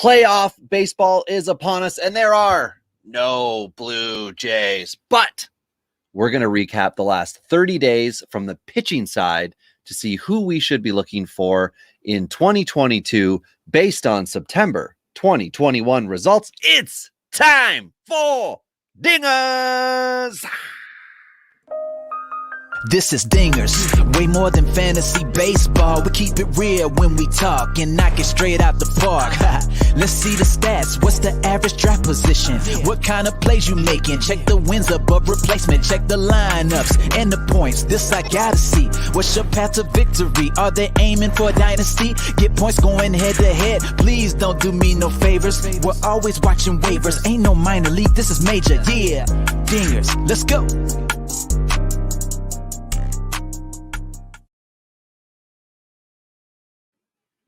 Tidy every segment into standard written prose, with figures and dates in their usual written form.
Playoff baseball is upon us, and there are no Blue Jays. But we're going to recap the last 30 days from the pitching side to see who we should be looking for in 2022 based on September 2021 results. It's time for Dingers! This is Dingers, way more than fantasy baseball. We keep it real when we talk and knock it straight out the park. Let's see the stats. What's the average draft position? What kind of plays you making? Check the wins above replacement. Check the lineups and the points. This I gotta see. What's your path to victory? Are they aiming for a dynasty? Get points going head to head. Please don't do me no favors. We're always watching waivers. Ain't no minor league. This is major. Yeah, Dingers. Let's go.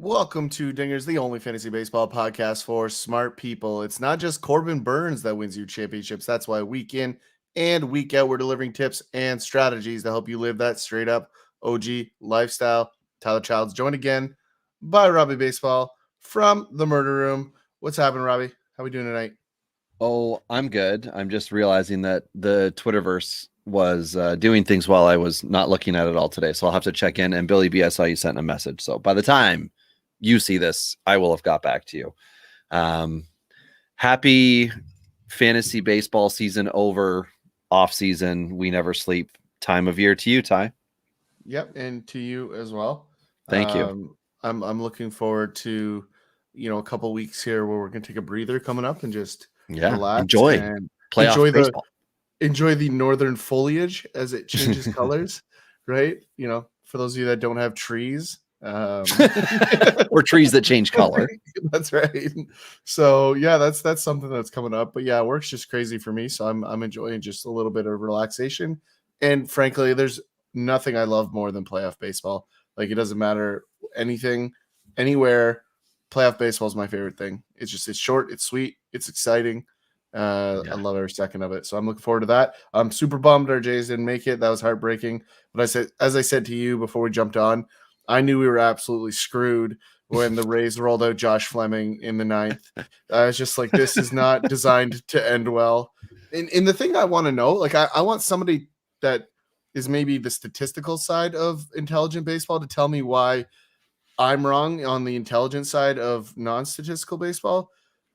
Welcome to Dingers, the only fantasy baseball podcast for smart people. It's not just Corbin Burnes that wins you championships. That's why week in and week out, we're delivering tips and strategies to help you live that straight up OG lifestyle. Tyler Childs joined again by Robbie Baseball from the Murder Room. What's happening, Robbie? How we doing tonight? Oh, I'm good. I'm just realizing that the Twitterverse was doing things while I was not looking at it all today. So I'll have to check in. And Billy B, I saw you sent a message. So by the time you see this, I will have got back to you. Happy fantasy baseball season over, off season, we never sleep time of year to you, Ty. Yep, and to you as well. Thank you. I'm looking forward to a couple weeks here where we're gonna take a breather coming up and just relax, enjoy and playoff baseball. Enjoy the northern foliage as it changes colors, right? For those of you that don't have trees. Or trees that change color. That's right. So yeah, that's something that's coming up. But yeah, work's just crazy for me. So I'm enjoying just a little bit of relaxation. And frankly, there's nothing I love more than playoff baseball. Like, it doesn't matter anything, anywhere. Playoff baseball is my favorite thing. It's short, it's sweet, it's exciting. I love every second of it. So I'm looking forward to that. I'm super bummed our Jays didn't make it. That was heartbreaking. But as I said to you before we jumped on, I knew we were absolutely screwed when the Rays rolled out Josh Fleming in the ninth. I was just like, this is not designed to end well. And the thing I want to know, like, I want somebody that is maybe the statistical side of intelligent baseball to tell me why I'm wrong on the intelligent side of non-statistical baseball.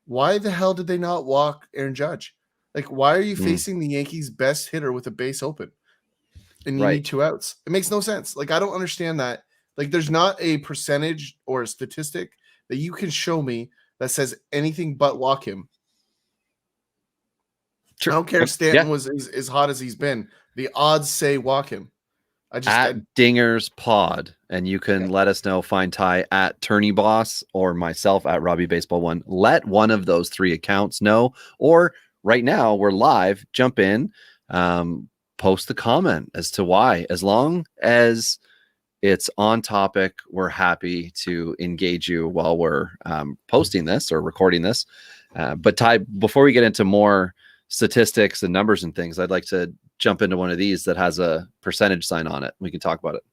Why the hell did they not walk Aaron Judge? Like, why are you facing the Yankees' best hitter with a base open and you need 2 outs? It makes no sense. Like, I don't understand that. Like, there's not a percentage or a statistic that you can show me that says anything but walk him. Sure. I don't care if Stanton was as hot as he's been. The odds say walk him. At Dingers Pod, and you can let us know. Find Ty at Tourney Boss or myself at Robbie Baseball 1. Let one of those 3 accounts know. Or right now we're live. Jump in, post the comment as to why. As long as it's on topic, we're happy to engage you while we're posting this or recording this. But Ty, before we get into more statistics and numbers and things, I'd like to jump into one of these that has a percentage sign on it. We can talk about it.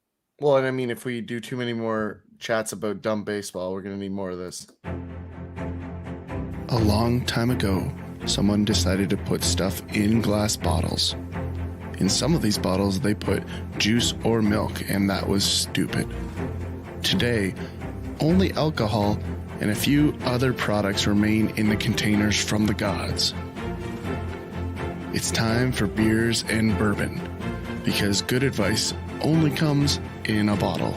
Well, and I mean, if we do too many more chats about dumb baseball, we're going to need more of this. A long time ago, someone decided to put stuff in glass bottles. In some of these bottles, they put juice or milk, and that was stupid. Today, only alcohol and a few other products remain in the containers from the gods. It's time for beers and bourbon, because good advice only comes in a bottle.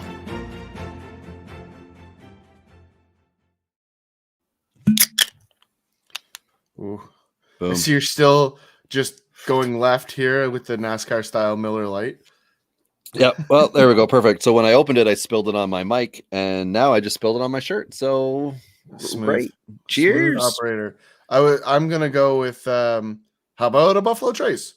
Ooh. Boom. I see you're still just going left here with the NASCAR style Miller Lite. Yep. Well, there we go. Perfect. So when I opened it, I spilled it on my mic, and now I just spilled it on my shirt. So smooth. Great. Cheers, smooth operator. I'm gonna go with how about a Buffalo Trace?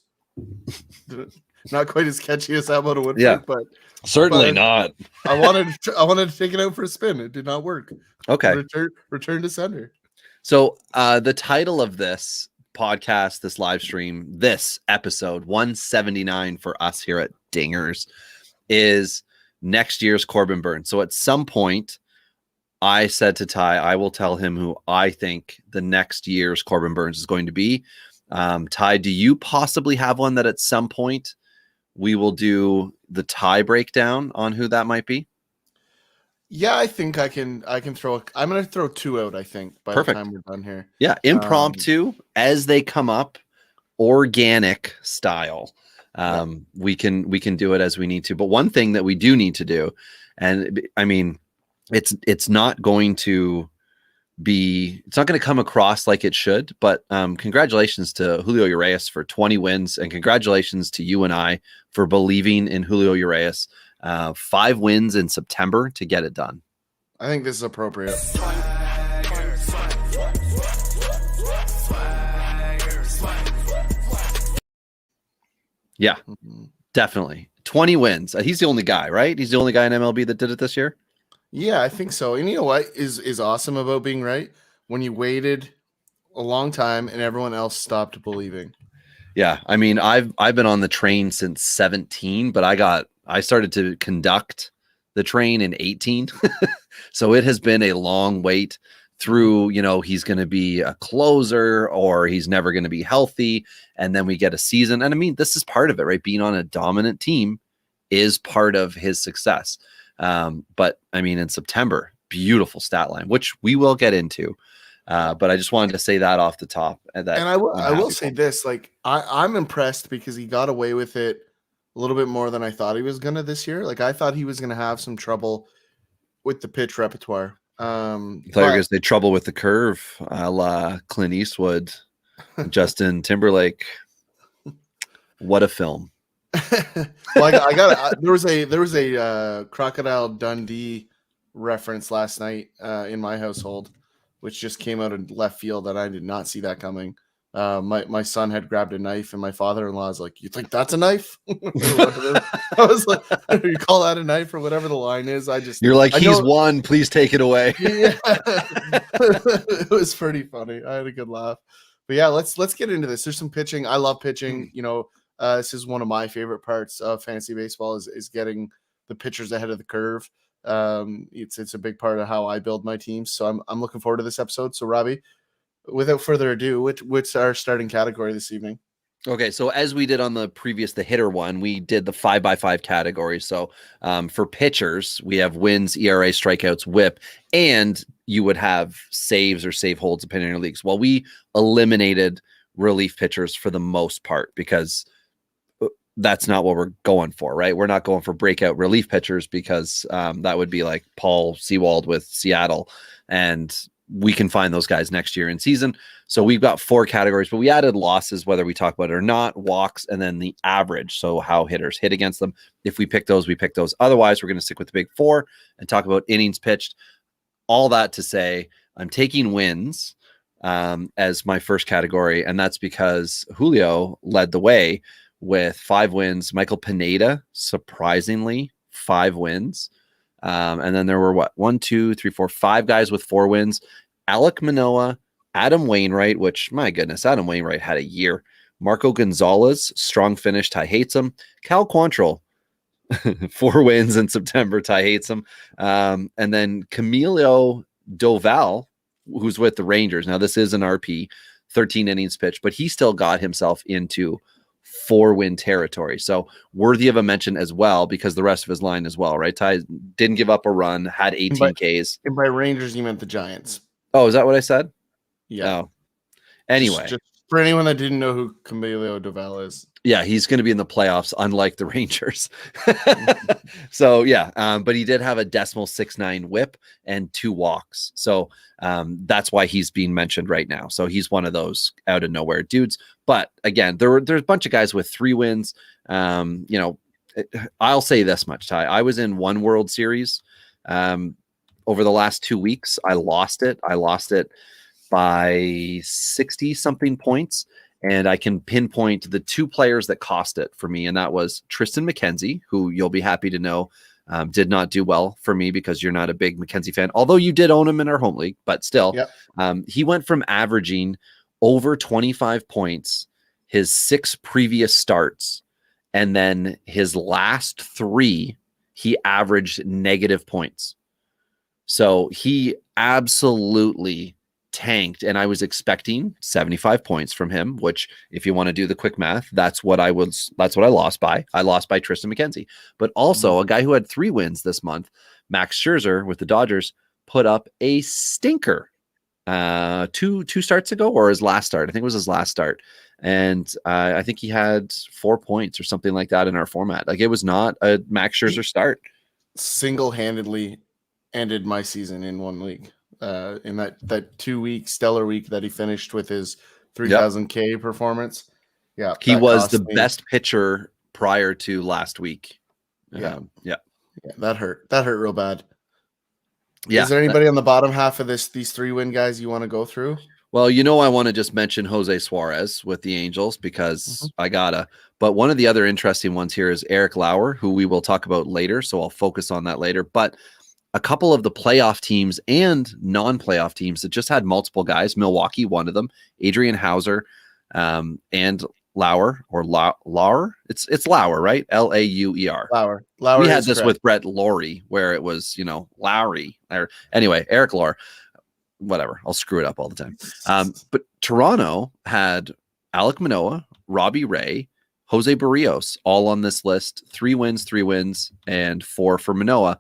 Not quite as catchy as how about a Woodford, but certainly not. I wanted to take it out for a spin. It did not work. Okay. Return to sender. So the title of this podcast, this live stream, this episode 179 for us here at Dingers is next year's Corbin Burnes. So at some point, I said to Ty, I will tell him who I think the next year's Corbin Burnes is going to be. Ty, do you possibly have one that at some point we will do the tie breakdown on who that might be? Yeah, I think I can throw. I'm going to throw two out. I think by Perfect. the time we're done here. Yeah, impromptu as they come up, organic style. We can do it as we need to. But one thing that we do need to do, and I mean, it's not going to come across like it should, but congratulations to Julio Urias for 20 wins, and congratulations to you and I for believing in Julio Urias. 5 wins in September to get it done. I think this is appropriate. Yeah, definitely. 20 wins. He's the only guy, right? He's the only guy in MLB that did it this year. Yeah, I think so. And you know what is awesome about being right? When you waited a long time and everyone else stopped believing. Yeah, I mean, I've been on the train since 17, but I started to conduct the train in 18. So it has been a long wait through, he's going to be a closer or he's never going to be healthy. And then we get a season. And I mean, this is part of it, right? Being on a dominant team is part of his success. But I mean, in September, beautiful stat line, which we will get into. But I just wanted to say that off the top. And I will say this, like I'm impressed because he got away with it a little bit more than I thought he was gonna this year. Like I thought he was gonna have some trouble with the pitch repertoire. I thought you were gonna say trouble with the curve, a la Clint Eastwood, Justin Timberlake. What a film! Well, there was a Crocodile Dundee reference last night in my household, which just came out of left field, and I did not see that coming. My son had grabbed a knife, and my father-in-law was like, "You think that's a knife?" I was like, "You call that a knife or whatever the line is?" You're like, "He's won. Please take it away." Yeah. It was pretty funny. I had a good laugh. But yeah, let's get into this. There's some pitching. I love pitching. This is one of my favorite parts of fantasy baseball is getting the pitchers ahead of the curve. It's a big part of how I build my teams. So I'm looking forward to this episode. So Robbie, without further ado, what's our starting category this evening? Okay, so as we did on the hitter one, we did the 5x5 category. So for pitchers, we have wins, ERA, strikeouts, WHIP, and you would have saves or save holds depending on your leagues. Well, we eliminated relief pitchers for the most part because that's not what we're going for, right? We're not going for breakout relief pitchers because that would be like Paul Sewald with Seattle, and we can find those guys next year in season. So we've got 4 categories, but we added losses, whether we talk about it or not, walks, and then the average. So how hitters hit against them. If we pick those, we pick those. Otherwise, we're going to stick with the big 4 and talk about innings pitched. All that to say, I'm taking wins as my first category, and that's because Julio led the way with 5 wins. Michael Pineda, surprisingly, 5 wins. And then there were 5 guys with 4 wins. Alek Manoah, Adam Wainwright, which, my goodness, Adam Wainwright had a year. Marco Gonzalez, strong finish. Ty hates him. Cal Quantrill, 4 wins in September. Ty hates him. And then Camilo Doval, who's with the Rangers. Now, this is an RP, 13 innings pitched, but he still got himself into 4-win territory. So worthy of a mention as well, because the rest of his line as well, right? Ty didn't give up a run, had 18 Ks. And by Rangers, you meant the Giants. Oh, is that what I said? Yeah. Oh. Anyway. Just for anyone that didn't know who Camilo Doval is. Yeah, he's going to be in the playoffs, unlike the Rangers. So, yeah, but he did have a .69 whip and 2 walks. So that's why he's being mentioned right now. So he's one of those out of nowhere dudes. But again, there's a bunch of guys with 3 wins. I'll say this much, Ty. I was in one World Series over the last 2 weeks. I lost it. I lost it by 60-something points. And I can pinpoint the 2 players that cost it for me. And that was Tristan McKenzie, who you'll be happy to know did not do well for me because you're not a big McKenzie fan, although you did own him in our home league. But still, he went from averaging over 25 points his 6 previous starts. And then his last 3, he averaged negative points. So he absolutely tanked, and I was expecting 75 points from him, which if you want to do the quick math, that's what I lost by. I lost by Tristan McKenzie. But also a guy who had 3 wins this month, Max Scherzer with the Dodgers, put up a stinker two starts ago, or his last start. I think it was his last start. And I think he had 4 points or something like that in our format. Like, it was not a Max Scherzer start. Single-handedly ended my season in one league. In that 2-week stellar week that he finished with his 3,000K performance. Yeah. He was the best pitcher prior to last week. Yeah. Yeah. That hurt. That hurt real bad. Yeah. Is there anybody on the bottom half of these 3-win guys you want to go through? Well, I want to just mention Jose Suarez with the Angels because I gotta. But one of the other interesting ones here is Eric Lauer, who we will talk about later. So I'll focus on that later. But a couple of the playoff teams and non-playoff teams that just had multiple guys, Milwaukee, one of them, Adrian Hauser, and Lauer or Lauer. It's Lauer, right? Lauer. Lauer. We had this with Brett Lawrie, where it was, Lowry. Or anyway, Eric Lauer. Whatever. I'll screw it up all the time. But Toronto had Alek Manoah, Robbie Ray, Jose Barrios, all on this list. 3 wins, and 4 for Manoah.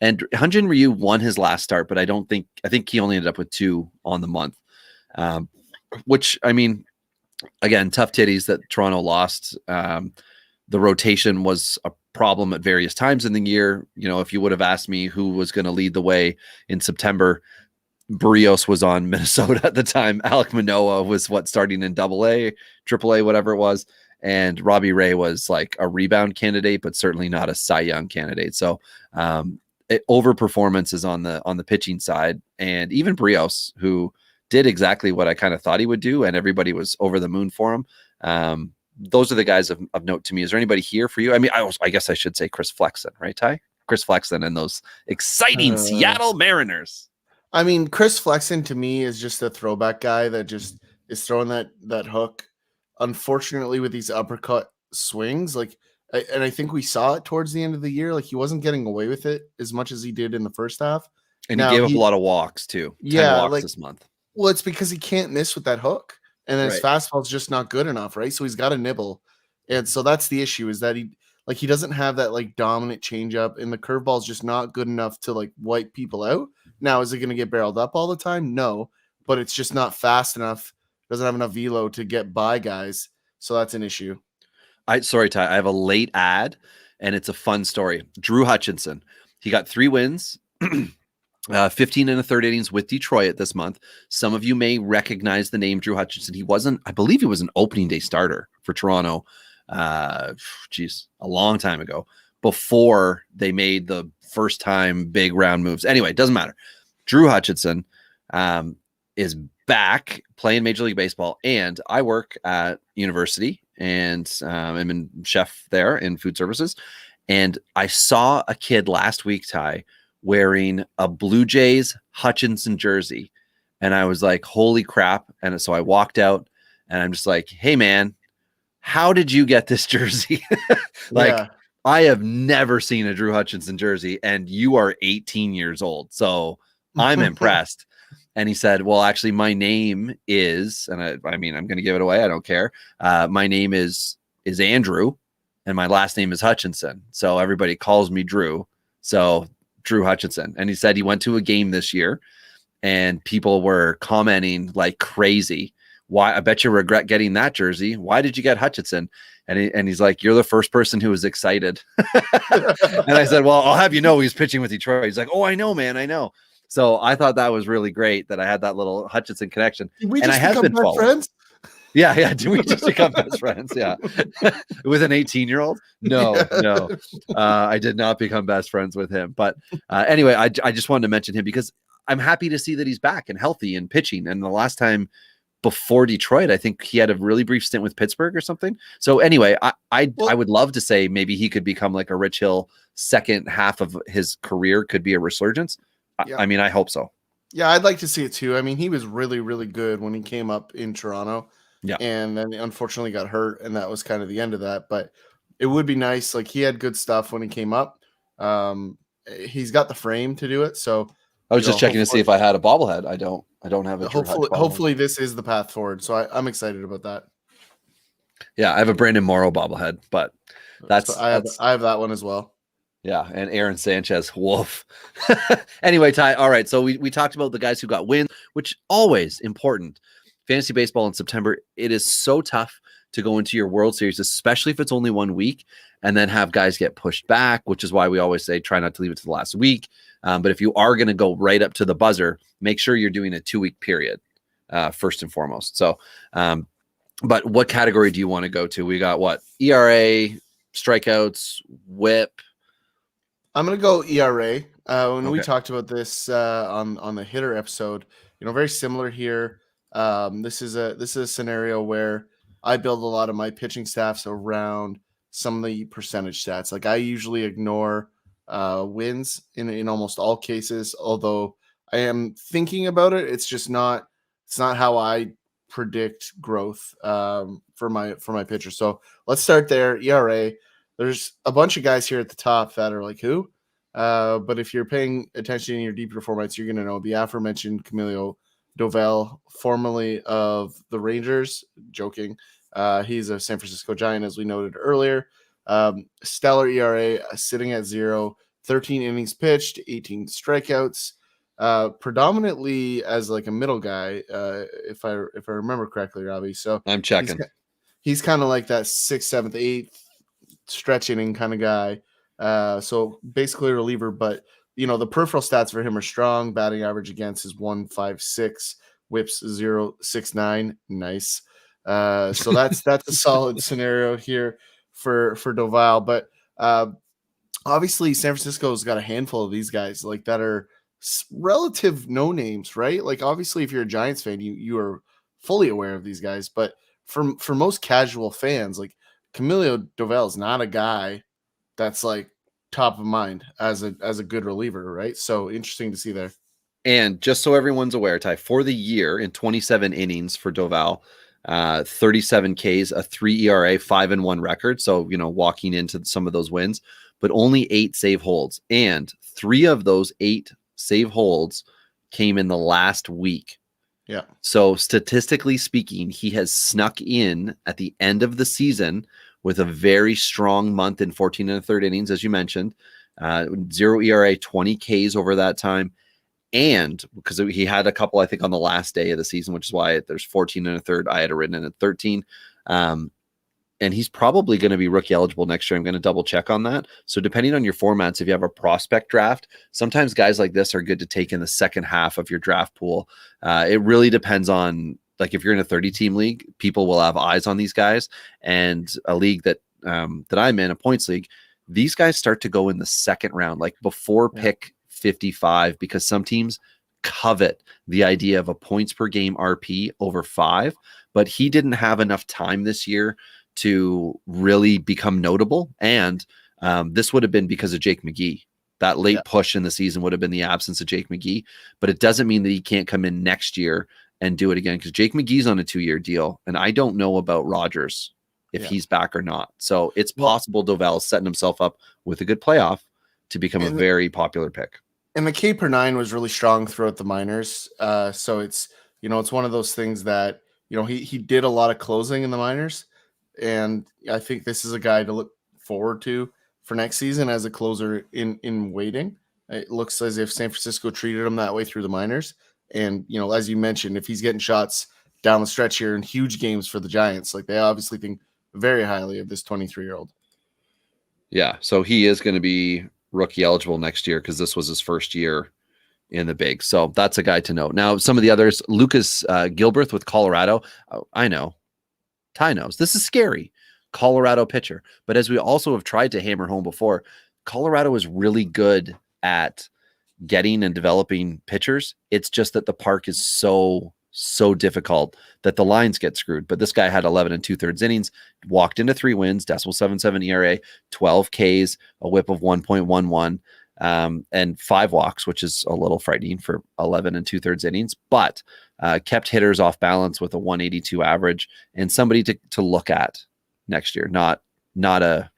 And Hyunjin Ryu won his last start, but I think he only ended up with 2 on the month. Which, I mean, again, tough titties that Toronto lost. The rotation was a problem at various times in the year. If you would have asked me who was going to lead the way in September, Barrios was on Minnesota at the time. Alek Manoah was starting in AA, AAA, whatever it was. And Robbie Ray was like a rebound candidate, but certainly not a Cy Young candidate. So overperformance is on the pitching side. And even Barrios, who did exactly what I kind of thought he would do, and everybody was over the moon for him. Those are the guys of note to me. Is there anybody here for you? I mean, I guess I should say Chris Flexen, right, Ty? Chris Flexen and those exciting Seattle Mariners. I mean, Chris Flexen to me is just a throwback guy that just is throwing that hook. Unfortunately, with these uppercut swings, and I think we saw it towards the end of the year, like he wasn't getting away with it as much as he did in the first half. And he gave up a lot of walks too. 10 walks this month. Well, it's because he can't miss with that hook, and his fastball is just not good enough, right? So he's got to nibble, and so that's the issue, is that he doesn't have that dominant changeup, and the curveball is just not good enough to wipe people out. Now, is it going to get barreled up all the time? No, but it's just not fast enough. Doesn't have enough velo to get by guys, so that's an issue. Sorry, Ty. I have a late ad, and it's a fun story. Drew Hutchinson. He got 3 wins. 15 and a third innings with Detroit this month. Some of you may recognize the name Drew Hutchinson. I believe he was an opening day starter for Toronto. A long time ago, before they made the first time big round moves. Anyway, it doesn't matter. Drew Hutchinson is back playing Major League Baseball, and I work at university, and I'm in chef there in food services. And I saw a kid last week, Ty, wearing a Blue Jays Hutchinson jersey. And I was like, holy crap. And so I walked out, and I'm just like, hey man, how did you get this jersey? I have never seen a Drew Hutchinson jersey, and you are 18 years old. So I'm impressed. And he said, well, actually my name is, and I mean, I'm going to give it away. I don't care. My name is Andrew, and my last name is Hutchinson. So everybody calls me Drew. So Drew Hutchinson. And he said he went to a game this year, and people were commenting like crazy. Why? I bet you regret getting that jersey. Why did you get Hutchinson? And he's like, you're the first person who was excited. And I said, well, I'll have you know, he's pitching with Detroit. He's like, oh, I know, man. I know. So I thought that was really great that I had that little Hutchinson connection. Did we just become best friends? Yeah. Did we just become best friends? Yeah. With an 18-year-old? No. I did not become best friends with him. But anyway, I just wanted to mention him because I'm happy to see that he's back and healthy and pitching. And the last time before Detroit, I think he had a really brief stint with Pittsburgh or something. So anyway, I would love to say maybe he could become like a Rich Hill. Second half of his career could be a resurgence. Yeah. I mean, I hope so. Yeah, I'd like to see it too. I mean, he was really, really good when he came up in Toronto. Yeah. And then unfortunately got hurt, and that was kind of the end of that. But it would be nice. Like, he had good stuff when he came up. He's got the frame to do it. So I was just checking to see if I had a bobblehead. I don't have a Drew Hutch bobblehead. Hopefully this is the path forward. So I'm excited about that. Yeah, I have a Brandon Morrow bobblehead, but I have that one as well. Yeah, and Aaron Sanchez, woof. Anyway, Ty, all right, so we talked about the guys who got wins, which always important. Fantasy baseball in September, it is so tough to go into your World Series, especially if it's only 1 week, and then have guys get pushed back, which is why we always say try not to leave it to the last week. But if you are going to go right up to the buzzer, make sure you're doing a 2-week period first and foremost. So, but what category do you want to go to? We got what? ERA, strikeouts, whip. I'm going to go ERA. When we talked about this on the hitter episode, very similar here. This is a scenario where I build a lot of my pitching staffs around some of the percentage stats. Like I usually ignore wins in almost all cases, although I am thinking about it. It's not how I predict growth for my pitcher. So let's start there. ERA. There's a bunch of guys here at the top that are like, who? But if you're paying attention in your deeper formats, you're going to know the aforementioned Camilo Doval, formerly of the Rangers. Joking. He's a San Francisco Giant, as we noted earlier. Stellar ERA sitting at 0, 13 innings pitched, 18 strikeouts. Predominantly as like a middle guy, if I remember correctly, Robbie. So I'm checking. He's kind of like that 6th, 7th, 8th stretch inning kind of guy. So basically a reliever, but the peripheral stats for him are strong. Batting average against is 1.56, whips 0.69. Nice. So that's a solid scenario here for Doval. But obviously San Francisco's got a handful of these guys like that are relative no names, right? Like obviously if you're a Giants fan, you are fully aware of these guys, but for most casual fans, like Camilo Doval is not a guy that's like top of mind as a good reliever, right? So interesting to see there. And just so everyone's aware, Ty, for the year in 27 innings for Doval, 37 Ks, a 3 ERA, 5-1 record. So, walking into some of those wins, but only 8 save holds. And 3 of those 8 save holds came in the last week. Yeah. So statistically speaking, he has snuck in at the end of the season with a very strong month in 14 1/3 innings, as you mentioned, 0 ERA, 20 Ks over that time. And because he had a couple, I think, on the last day of the season, which is why there's 14 1/3. I had it written in at 13. And he's probably going to be rookie eligible next year. I'm going to double check on that. So depending on your formats, if you have a prospect draft, sometimes guys like this are good to take in the second half of your draft pool. It really depends on, like, if you're in a 30-team league, people will have eyes on these guys. And a league that I'm in, a points league, these guys start to go in the second round, like before pick 55, because some teams covet the idea of a points per game RP over 5. But he didn't have enough time this year to really become notable. And this would have been because of Jake McGee. That late push in the season would have been the absence of Jake McGee, but it doesn't mean that he can't come in next year and do it again, because Jake McGee's on a 2-year deal, and I don't know about Rogers if he's back or not. So it's possible Doval is setting himself up with a good playoff to become a very popular pick. And the K per 9 was really strong throughout the minors. So it's, it's one of those things that, he did a lot of closing in the minors. And I think this is a guy to look forward to for next season as a closer in waiting. It looks as if San Francisco treated him that way through the minors. And, as you mentioned, if he's getting shots down the stretch here in huge games for the Giants, like they obviously think very highly of this 23-year-old. Yeah. So he is going to be rookie eligible next year because this was his first year in the big. So that's a guy to know. Now, some of the others, Lucas Gilbert with Colorado. I know. Ty knows. This is scary. Colorado pitcher. But as we also have tried to hammer home before, Colorado is really good at getting and developing pitchers. It's just that the park is so difficult that the lines get screwed. But this guy had 11 2/3 innings, walked into 3 wins, .77 ERA, 12 Ks, a whip of 1.11, and 5 walks, which is a little frightening for 11 2/3 innings, but kept hitters off balance with a 182 average, and somebody to look at next year, not a,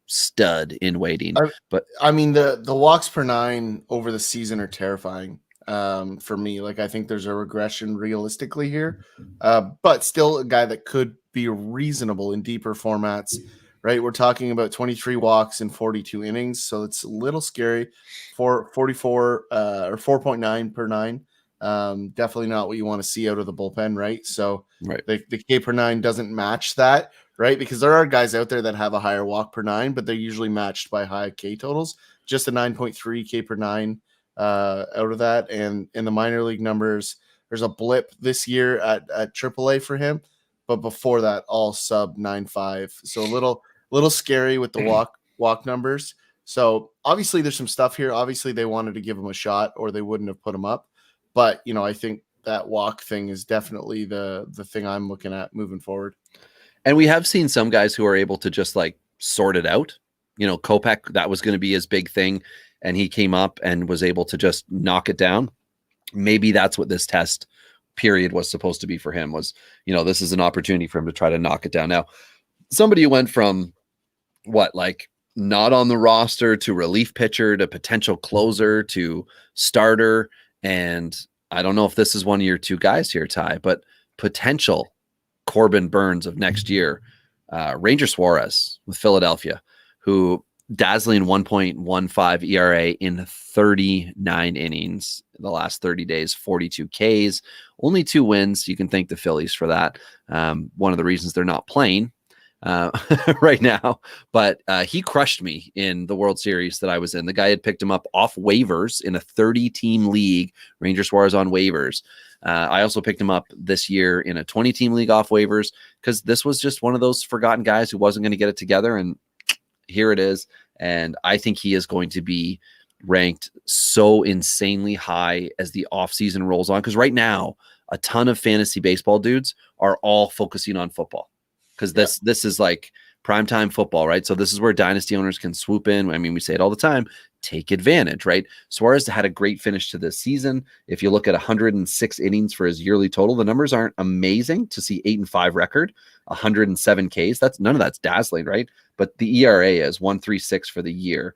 stud in waiting. But I mean, the walks per 9 over the season are terrifying. for me. Like, I think there's a regression realistically here, but still a guy that could be reasonable in deeper formats, right? We're talking about 23 walks in 42 innings, so it's a little scary for 44 or 4.9 per nine. Definitely not what you want to see out of the bullpen, right? So Right. the K per nine doesn't match that, right? Because there are guys out there that have a higher walk per nine, but they're usually matched by high K totals. Just a 9.3 K per nine out of that. And in the minor league numbers, there's a blip this year at AAA for him, but before that, all sub 9.5. So a little scary with the walk numbers. So obviously there's some stuff here. Obviously they wanted to give him a shot or they wouldn't have put him up. But, you know, I think that walk thing is definitely the thing I'm looking at moving forward. And we have seen some guys who are able to just like sort it out. You know, Kopech, that was going to be his big thing. And he came up and was able to just knock it down. Maybe that's what this test period was supposed to be for him, was, you know, this is an opportunity for him to try to knock it down. Now, somebody who went from what, like not on the roster to relief pitcher to potential closer to starter. And I don't know if this is one of your two guys here, Ty, but potential Corbin Burnes of next year, Ranger Suarez with Philadelphia, who dazzling 1.15 ERA in 39 innings in the last 30 days, 42 Ks, only 2 wins. You can thank the Phillies for that. One of the reasons they're not playing right now, but he crushed me in the World Series that I was in. The guy had picked him up off waivers in a 30-team league, Ranger Suarez on waivers. I also picked him up this year in a 20-team league off waivers because this was just one of those forgotten guys who wasn't going to get it together, and here it is. And I think he is going to be ranked so insanely high as the offseason rolls on, because right now a ton of fantasy baseball dudes are all focusing on football, because this is like primetime football, right? So this is where dynasty owners can swoop in. I mean, we say it all the time, take advantage, right? Suarez had a great finish to this season. If you look at 106 innings for his yearly total, the numbers aren't amazing to see 8-5 record, 107 Ks. None of that's dazzling, right? But the ERA is 1.36 for the year.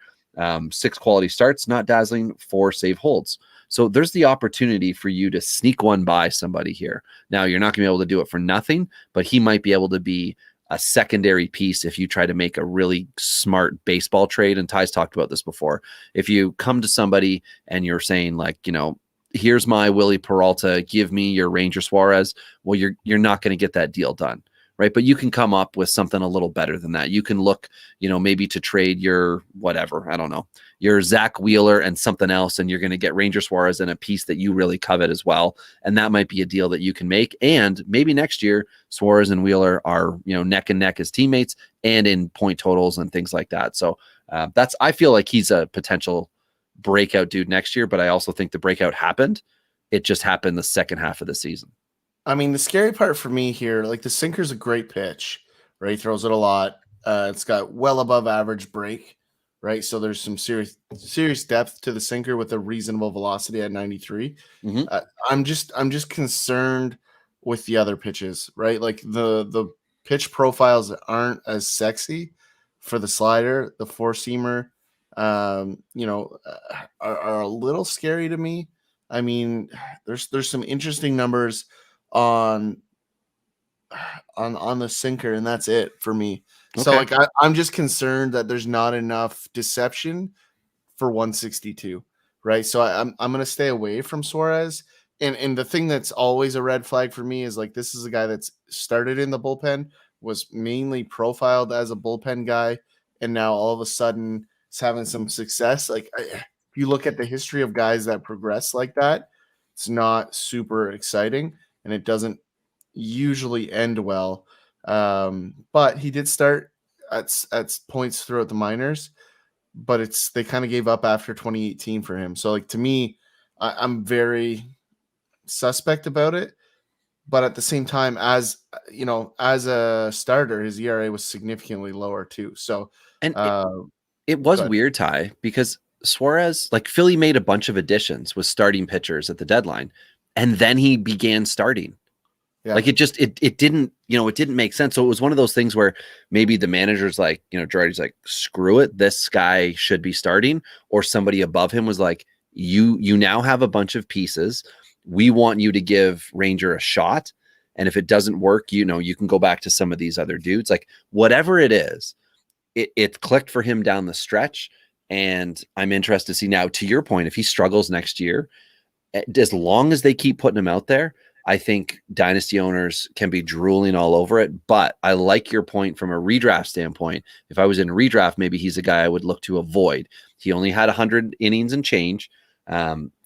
6 quality starts, not dazzling, 4 save holds. So there's the opportunity for you to sneak one by somebody here. Now, you're not going to be able to do it for nothing, but he might be able to be a secondary piece if you try to make a really smart baseball trade. And Ty's talked about this before. If you come to somebody and you're saying, like, you know, here's my Willie Peralta, give me your Ranger Suarez, well, you're not going to get that deal done, right? But you can come up with something a little better than that. You can look, you know, maybe to trade your whatever, I don't know, your Zach Wheeler and something else, and you're going to get Ranger Suarez and a piece that you really covet as well. And that might be a deal that you can make. And maybe next year, Suarez and Wheeler are, you know, neck and neck as teammates and in point totals and things like that. So I feel like he's a potential breakout dude next year, but I also think the breakout happened. It just happened the second half of the season. I mean, the scary part for me here, like, the sinker's a great pitch, right? He throws it a lot. It's got well above average break, right? So there's some serious depth to the sinker with a reasonable velocity at 93. Mm-hmm. I'm just concerned with the other pitches, right? Like the pitch profiles aren't as sexy for the slider, the four seamer, you know, are a little scary to me. I mean, there's some interesting numbers on the sinker, and that's it for me. Okay. So like I'm just concerned that there's not enough deception for 162, right? So I'm gonna stay away from Suarez. And the thing that's always a red flag for me is, like, this is a guy that's started in the bullpen, was mainly profiled as a bullpen guy, and now all of a sudden is having some success. Like, if you look at the history of guys that progress like that, it's not super exciting, and it doesn't usually end well. But he did start at points throughout the minors, but they kind of gave up after 2018 for him. So, like, to me, I'm very suspect about it. But at the same time, as you know, as a starter, his ERA was significantly lower too. So, and it was weird, Ty, because Suarez, like, Philly made a bunch of additions with starting pitchers at the deadline, and then he began starting. Yeah. Like, it didn't, you know, it didn't make sense. So it was one of those things where maybe the manager's like, you know, Girardi's like, screw it, this guy should be starting, or somebody above him was like, You now have a bunch of pieces. We want you to give Ranger a shot. And if it doesn't work, you can go back to some of these other dudes. Like whatever it is, it clicked for him down the stretch. And I'm interested to see now, to your point, if he struggles next year, as long as they keep putting him out there, I think dynasty owners can be drooling all over it. But I like your point from a redraft standpoint. If I was in redraft, maybe he's a guy I would look to avoid. He only had 100 innings and change.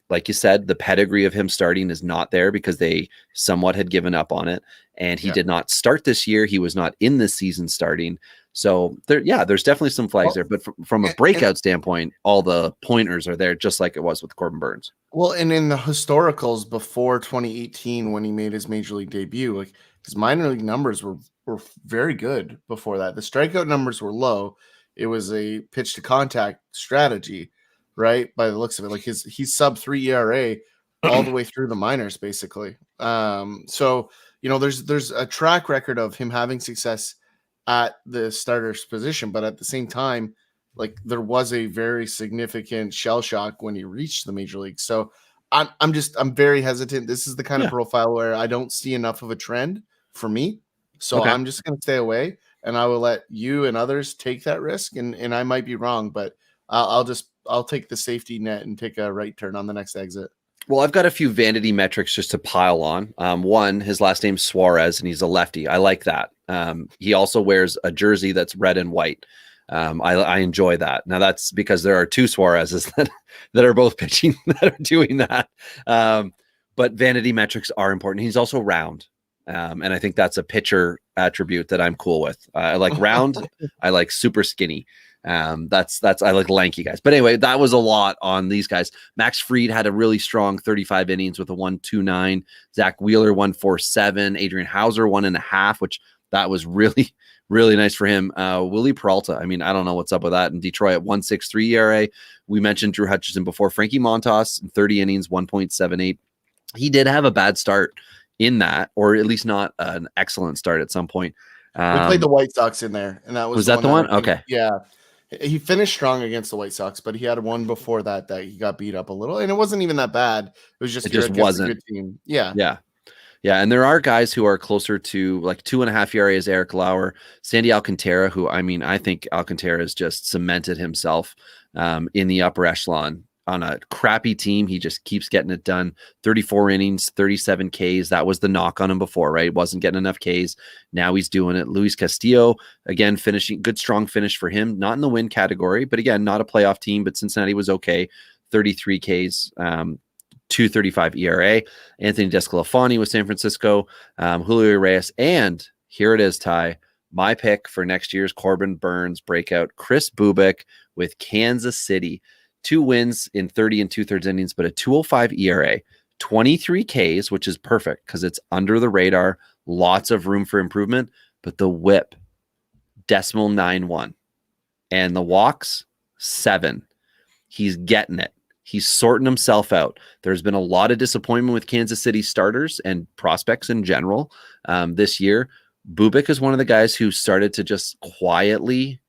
Like you said, the pedigree of him starting is not there because they somewhat had given up on it. And he did not start this year. He was not in this season starting. So there's definitely some flags there. But from a breakout standpoint, all the pointers are there, just like it was with Corbin Burnes. Well, and in the historicals before 2018, when he made his major league debut, like his minor league numbers were very good before that. The strikeout numbers were low. It was a pitch to contact strategy, right? By the looks of it, like he's sub 3 ERA all the way through the minors, basically. So there's a track record of him having success at the starter's position, but at the same time, like there was a very significant shell shock when he reached the major league. So I'm very hesitant. This is the kind of profile where I don't see enough of a trend for me. So I'm just going to stay away, and I will let you and others take that risk. And I might be wrong, but I'll take the safety net and take a right turn on the next exit. Well, I've got a few vanity metrics just to pile on. One, his last name's Suarez, and he's a lefty. I like that. He also wears a jersey that's red and white. I enjoy that. Now that's because there are two Suarez's that are both pitching that are doing that. But vanity metrics are important. He's also round. And I think that's a pitcher attribute that I'm cool with. I like round. I like super skinny. That's I like lanky guys. But anyway, that was a lot on these guys. Max Fried had a really strong 35 innings with a 1.29. Zach Wheeler 1.47. Adrian Hauser 1.5, which that was really, really nice for him. Willie Peralta, I mean, I don't know what's up with that. In Detroit at 1.63 ERA. We mentioned Drew Hutchison before. Frankie Montas, 30 innings, 1.78. He did have a bad start in that, or at least not an excellent start at some point. We played the White Sox in there, and that was that the one? Okay. Yeah. He finished strong against the White Sox, but he had one before that he got beat up a little, and it wasn't even that bad. It was just wasn't a good team. Yeah. And there are guys who are closer to like 2.5 ERA as Eric Lauer, Sandy Alcantara, who I think Alcantara has just cemented himself in the upper echelon. On a crappy team, he just keeps getting it done. 34 innings, 37 Ks. That was the knock on him before, right? Wasn't getting enough Ks. Now he's doing it. Luis Castillo, again, finishing, good, strong finish for him. Not in the win category, but again, not a playoff team, but Cincinnati was okay. 33 Ks, 2.35 ERA. Anthony Desclafani with San Francisco, Julio Reyes, and here it is, Ty. My pick for next year's Corbin Burnes breakout, Chris Bubic with Kansas City. 2 wins in 30 and 2/3 innings, but a 2.05 ERA, 23 Ks, which is perfect because it's under the radar, lots of room for improvement, but the whip, 0.91, and the walks, 7. He's getting it. He's sorting himself out. There's been a lot of disappointment with Kansas City starters and prospects in general this year. Bubic is one of the guys who started to just quietly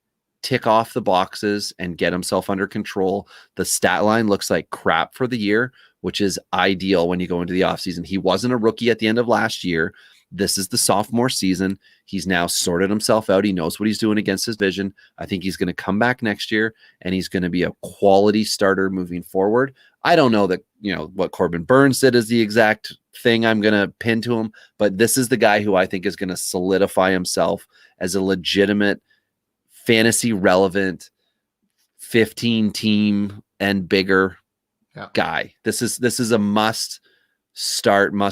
tick off the boxes and get himself under control. The stat line looks like crap for the year, which is ideal when you go into the offseason. He wasn't a rookie at the end of last year. This is the sophomore season. He's now sorted himself out. He knows what he's doing against his vision. I think he's going to come back next year, and he's going to be a quality starter moving forward. I don't know that, what Corbin Burnes did is the exact thing I'm going to pin to him, but this is the guy who I think is going to solidify himself as a legitimate fantasy relevant 15 team and bigger guy. This is a must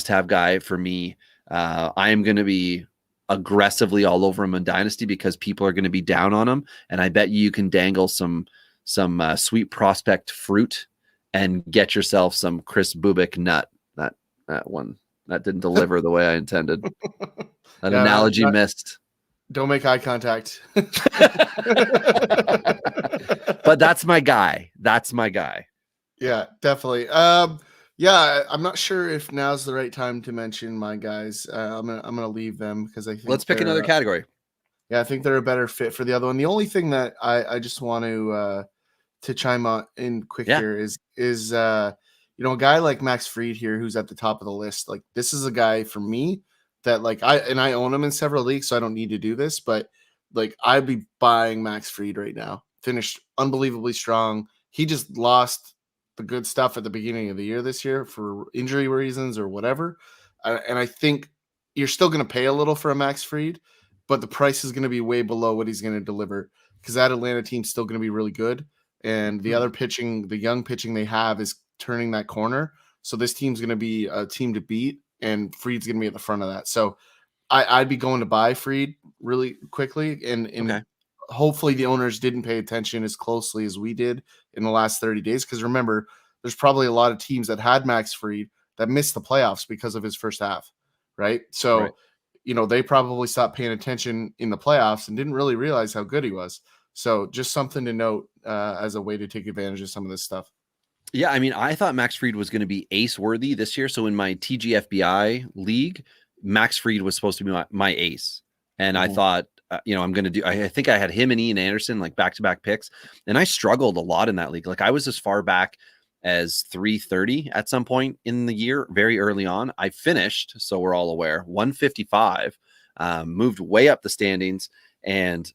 have guy for me. I am going to be aggressively all over him in Dynasty because people are going to be down on him. And I bet you can dangle some sweet prospect fruit and get yourself some Chris Bubic nut. That one, that didn't deliver the way I intended. That analogy missed. Don't make eye contact. But that's my guy. Yeah, definitely. I'm not sure if now's the right time to mention my guys. I'm gonna leave them because I think let's pick another category. Yeah, I think they're a better fit for the other one. The only thing that I just want to to chime on in quick Yeah. here is a guy like Max Fried here who's at the top of the list. Like this is a guy for me that like I own him in several leagues, so I don't need to do this, but like I'd be buying Max Fried right now. Finished unbelievably strong. He just lost the good stuff at the beginning of the year this year for injury reasons or whatever. And I think you're still going to pay a little for a Max Fried, but the price is going to be way below what he's going to deliver because that Atlanta team's still going to be really good. And the other pitching, the young pitching they have is turning that corner. So this team's going to be a team to beat, and Fried's going to be at the front of that. So I'd be going to buy Fried really quickly, and Okay. hopefully the owners didn't pay attention as closely as we did in the last 30 days. Because remember, there's probably a lot of teams that had Max Fried that missed the playoffs because of his first half, right? So, Right. they probably stopped paying attention in the playoffs and didn't really realize how good he was. So just something to note as a way to take advantage of some of this stuff. Yeah, I mean, I thought Max Fried was going to be ace worthy this year. So in my TGFBI league, Max Fried was supposed to be my ace. And I thought, I'm going to do, I think I had him and Ian Anderson like back-to-back picks. And I struggled a lot in that league. Like I was as far back as 330 at some point in the year, very early on. I finished, so we're all aware, 155, moved way up the standings. And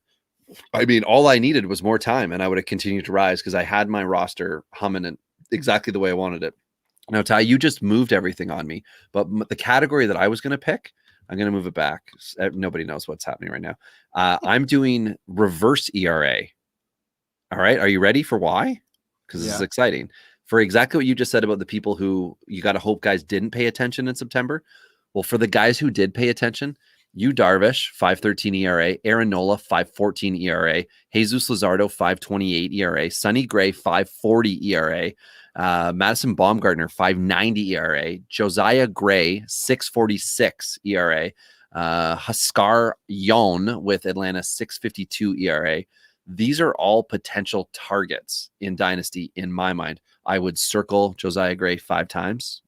I mean, all I needed was more time and I would have continued to rise because I had my roster humming and exactly the way I wanted it. Now, Ty, you just moved everything on me, but the category that I was going to pick, I'm going to move it back. Nobody knows what's happening right now. I'm doing reverse ERA. All right. Are you ready for why? Because this is exciting. For exactly what you just said about the people who you got to hope guys didn't pay attention in September. Well, for the guys who did pay attention, Yu Darvish, 5.13 ERA, Aaron Nola, 5.14 ERA, Jesus Luzardo, 5.28 ERA, Sonny Gray, 5.40 ERA, Madison Baumgartner, 5.90 ERA, Josiah Gray, 6.46 ERA, Huskar Yon with Atlanta, 6.52 ERA. These are all potential targets in Dynasty in my mind. I would circle Josiah Gray 5 times.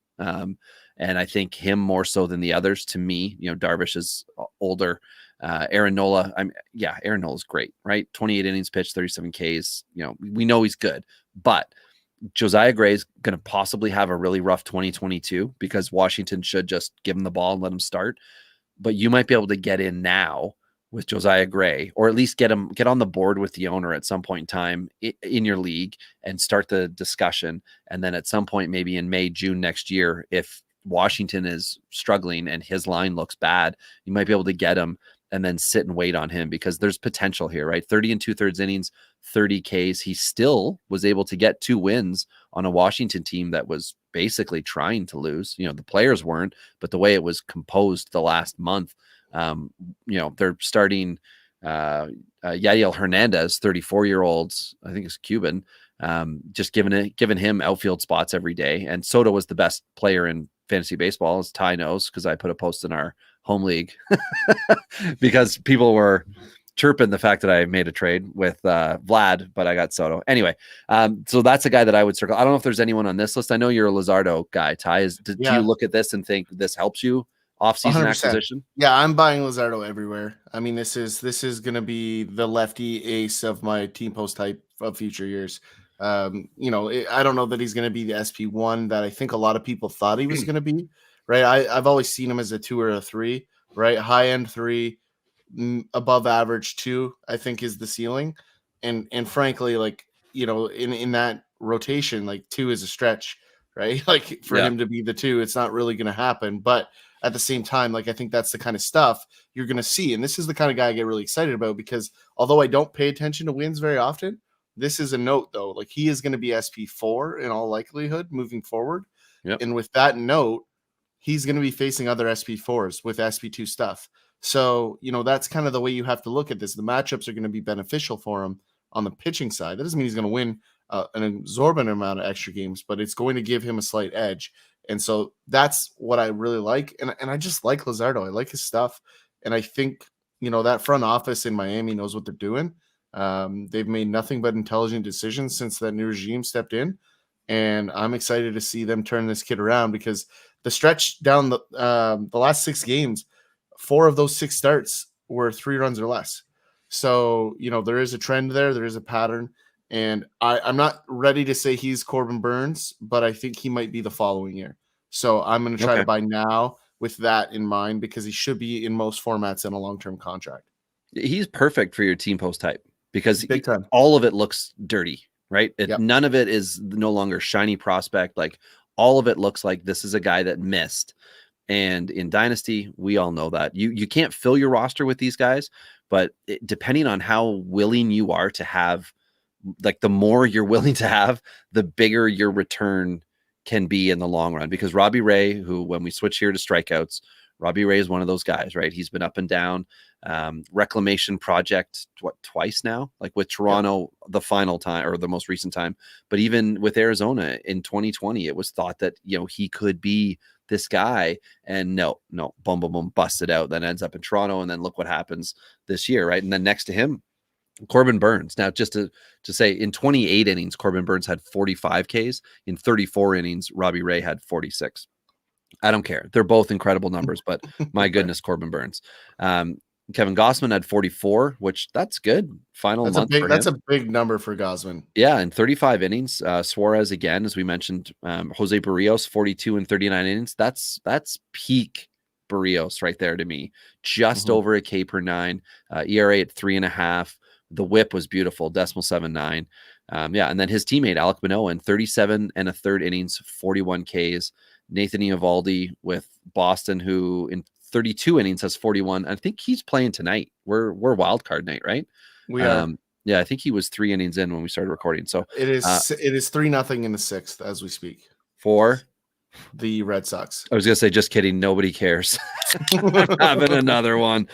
And I think him more so than the others. To me, Darvish is older. Aaron Nola, Aaron Nola's great, right? 28 innings pitched, 37 Ks. We know he's good, but Josiah Gray is going to possibly have a really rough 2022 because Washington should just give him the ball and let him start. But you might be able to get in now with Josiah Gray, or at least get on the board with the owner at some point in time in your league and start the discussion. And then at some point, maybe in May, June next year, if Washington is struggling and his line looks bad, you might be able to get him and then sit and wait on him because there's potential here, right? 30 2/3 innings, 30 Ks. He still was able to get 2 wins on a Washington team that was basically trying to lose. The players weren't, but the way it was composed the last month, they're starting Yadiel Hernandez, 34-year-old, I think it's Cuban, just giving him outfield spots every day. And Soto was the best player in fantasy baseball, as Ty knows, because I put a post in our home league because people were chirping the fact that I made a trade with Vlad, but I got Soto. Anyway, so that's a guy that I would circle. I don't know if there's anyone on this list. I know you're a Luzardo guy, Ty. Do you look at this and think this helps you off-season 100%. Acquisition? Yeah, I'm buying Luzardo everywhere. I mean, this is going to be the lefty ace of my team post type of future years. I don't know that he's going to be the SP1 that I think a lot of people thought he was going to be, right? I've always seen him as a 2 or a 3, right? High end 3, above average 2, I think is the ceiling. And frankly, like, in that rotation, like 2 is a stretch, right? Like for him to be the 2, it's not really going to happen. But at the same time, like, I think that's the kind of stuff you're going to see. And this is the kind of guy I get really excited about because although I don't pay attention to wins very often, this is a note though. Like he is going to be SP4 in all likelihood moving forward. Yep. And with that note, he's going to be facing other SP4s with SP2 stuff. So, that's kind of the way you have to look at this. The matchups are going to be beneficial for him on the pitching side. That doesn't mean he's going to win an exorbitant amount of extra games, but it's going to give him a slight edge. And so that's what I really like. And I just like Luzardo. I like his stuff. And I think, that front office in Miami knows what they're doing. They've made nothing but intelligent decisions since that new regime stepped in. And I'm excited to see them turn this kid around because the stretch down the last 6 games, 4 of those 6 starts were 3 runs or less. So, there is a trend there. There is a pattern. And I'm not ready to say he's Corbin Burnes, but I think he might be the following year. So I'm going to try to buy now with that in mind, because he should be in most formats in a long-term contract. He's perfect for your team post type because Big time. all of it looks dirty, right? Yep. None of it is no longer shiny prospect. Like all of it looks like this is a guy that missed. And in Dynasty, we all know that you can't fill your roster with these guys, but depending on how willing you are to have, like the more you're willing to have, the bigger your return can be in the long run. Because Robbie Ray, who when we switch here to strikeouts, Robbie Ray is one of those guys, right? He's been up and down. Reclamation project, twice now? Like with Toronto, the final time or the most recent time. But even with Arizona in 2020, it was thought that, he could be this guy. And no, boom, busted out. Then ends up in Toronto. And then look what happens this year, right? And then next to him, Corbin Burnes. Now, just to say, in 28 innings, Corbin Burnes had 45 Ks. In 34 innings, Robbie Ray had 46. I don't care. They're both incredible numbers, but my goodness, Corbin Burnes. Kevin Gossman had 44, which that's good. That's a big number for Gossman. Yeah, in 35 innings. Suarez again, as we mentioned, Jose Barrios, 42 and 39 innings. That's peak Barrios right there to me. Just over a K per 9. ERA at 3.5. The whip was beautiful, 0.79. And then his teammate Alek Manoah in 37 and a third innings, 41 Ks. Nathan Eovaldi with Boston, who in 32 innings has 41. I think he's playing tonight. We're wild card night, right? We are. Yeah, I think he was 3 innings in when we started recording. So it is 3-0 in the 6th as we speak for the Red Sox. I was gonna say, just kidding. Nobody cares. Having another one.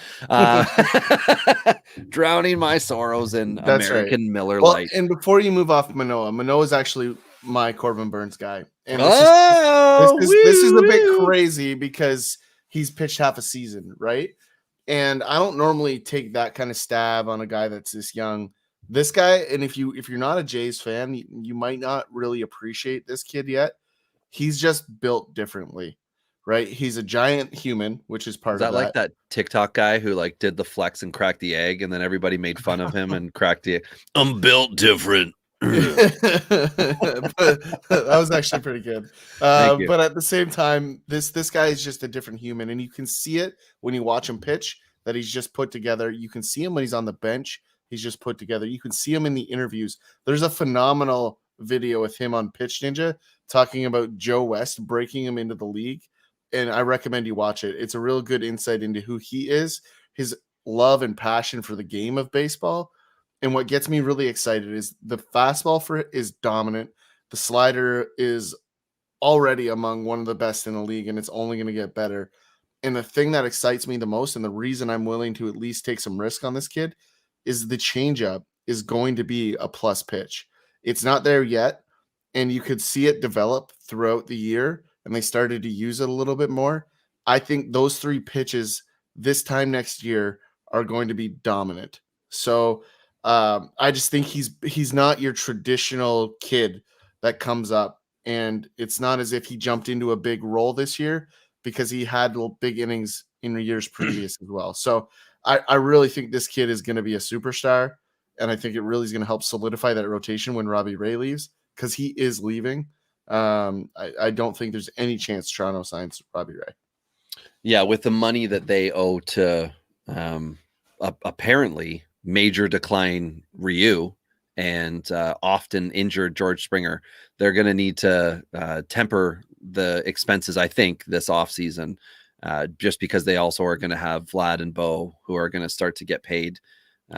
Drowning my sorrows in That's American right. Miller Lite. And before you move off Manoah is actually my Corbin Burnes guy. And this is a bit crazy because he's pitched half a season, right? And I don't normally take that kind of stab on a guy that's this young. This guy, and if you're not a Jays fan, you might not really appreciate this kid yet. He's just built differently, right? He's a giant human, which is part of that. Like that TikTok guy who like did the flex and cracked the egg, and then everybody made fun of him and cracked the egg. I'm built different. But that was actually pretty good. But at the same time, this guy is just a different human, and you can see it when you watch him pitch that he's just put together. You can see him when he's on the bench. He's just put together. You can see him in the interviews. There's a phenomenal video with him on Pitch Ninja talking about Joe West breaking him into the league, and I recommend you watch it. It's a real good insight into who he is, his love and passion for the game of baseball. And what gets me really excited is the fastball for it is dominant. The slider is already among one of the best in the league, and it's only going to get better. And the thing that excites me the most, and the reason I'm willing to at least take some risk on this kid, is the changeup is going to be a plus pitch. It's not there yet, and you could see it develop throughout the year, and they started to use it a little bit more. I think those 3 pitches this time next year are going to be dominant. So I just think he's not your traditional kid that comes up, and it's not as if he jumped into a big role this year, because he had little big innings in the years previous as well. So I really think this kid is going to be a superstar, and I think it really is going to help solidify that rotation when Robbie Ray leaves, because he is leaving. I don't think there's any chance Toronto signs Robbie Ray. Yeah, with the money that they owe to apparently major decline Ryu and often injured George Springer, they're going to need to temper the expenses, I think, this offseason, just because they also are going to have Vlad and Bo, who are going to start to get paid.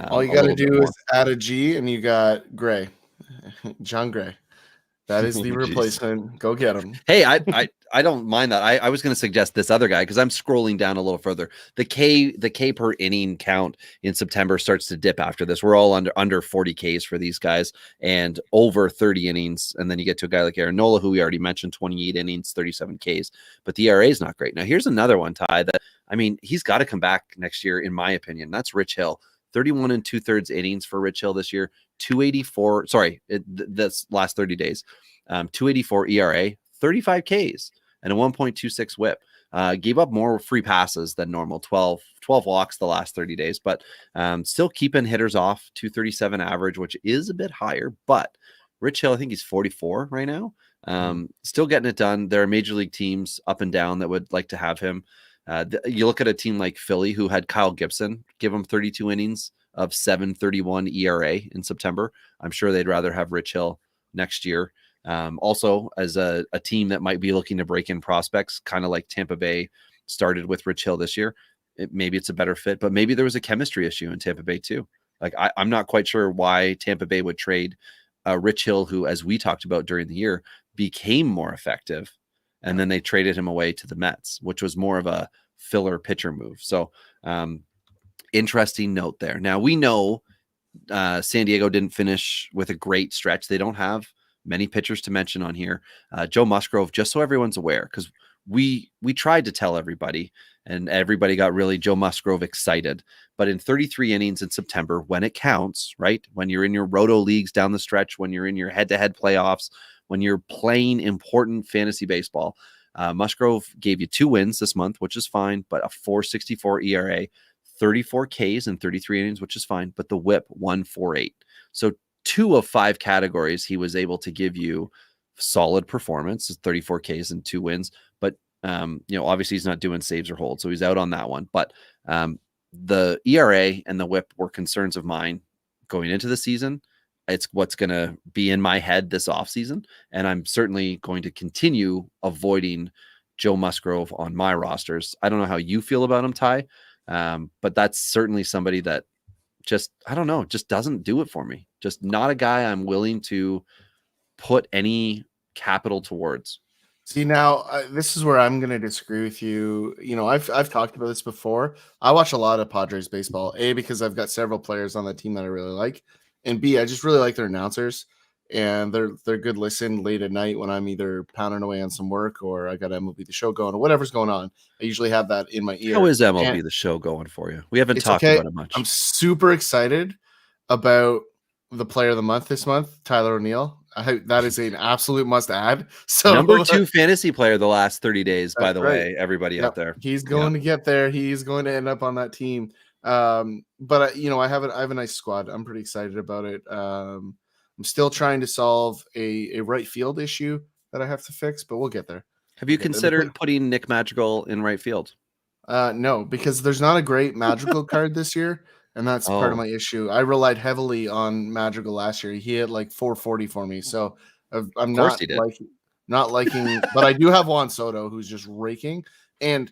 All you got to do is add a G, and you got Gray, John Gray. That is the replacement. Go get him. Hey, I don't mind that. I was going to suggest this other guy, because I'm scrolling down a little further. The K per inning count in September starts to dip after this. We're all under 40 Ks for these guys, and over 30 innings. And then you get to a guy like Aaron Nola, who we already mentioned, 28 innings, 37 Ks. But the ERA is not great. Now, here's another one, Ty, that, I mean, he's got to come back next year, in my opinion. That's Rich Hill. 31 and 2/3 innings for Rich Hill this year. 284. Sorry, this last 30 days. 284 ERA, 35 Ks, and a 1.26 whip. Gave up more free passes than normal, 12 walks the last 30 days, but still keeping hitters off, 237 average, which is a bit higher. But Rich Hill, I think he's 44 right now. Still getting it done. There are major league teams up and down that would like to have him. You look at a team like Philly, who had Kyle Gibson, give him 32 innings of 7.31 ERA in September. I'm sure they'd rather have Rich Hill next year. Also, as a team that might be looking to break in prospects, kind of like Tampa Bay started with Rich Hill this year, maybe it's a better fit, but maybe there was a chemistry issue in Tampa Bay too. Like I'm not quite sure why Tampa Bay would trade Rich Hill, who, as we talked about during the year, became more effective. And then they traded him away to the Mets, which was more of a filler pitcher move. So interesting note there. Now we know San Diego didn't finish with a great stretch. They don't have many pitchers to mention on here. Joe Musgrove, just so everyone's aware, because we tried to tell everybody, and everybody got really Joe Musgrove excited. But in 33 innings in September, when it counts, right? When you're in your roto leagues down the stretch, when you're in your head-to-head playoffs, when you're playing important fantasy baseball, Musgrove gave you 2 wins this month, which is fine, but a 4.64 ERA, 34 Ks in 33 innings, which is fine, but the whip 1.48. So 2 of 5 categories, he was able to give you solid performance, 34 Ks and 2 wins. But, obviously he's not doing saves or holds, so he's out on that one. But the ERA and the whip were concerns of mine going into the season. It's what's going to be in my head this offseason. And I'm certainly going to continue avoiding Joe Musgrove on my rosters. I don't know how you feel about him, Ty, but that's certainly somebody that just doesn't do it for me. Just not a guy I'm willing to put any capital towards. See, now this is where I'm going to disagree with you. I've talked about this before. I watch a lot of Padres baseball, A, because I've got several players on that team that I really like, and B, I just really like their announcers, and they're good listen late at night when I'm either pounding away on some work or I got MLB The Show going or whatever's going on. I usually have that in my ear. How is MLB The Show going for you? We haven't talked about it much. I'm super excited about the player of the month this month, Tyler O'Neill. That is an absolute must add. So number 2 fantasy player the last 30 days, by the way, everybody out there. He's going to get there. He's going to end up on that team. But I have a nice squad. I'm pretty excited about it. I'm still trying to solve a right field issue that I have to fix, but we'll get there. Have you considered putting Nick Madrigal in right field? No, because there's not a great Madrigal card this year. And that's part of my issue. I relied heavily on Madrigal last year. He had like 440 for me. So I'm not liking, but I do have Juan Soto, who's just raking. And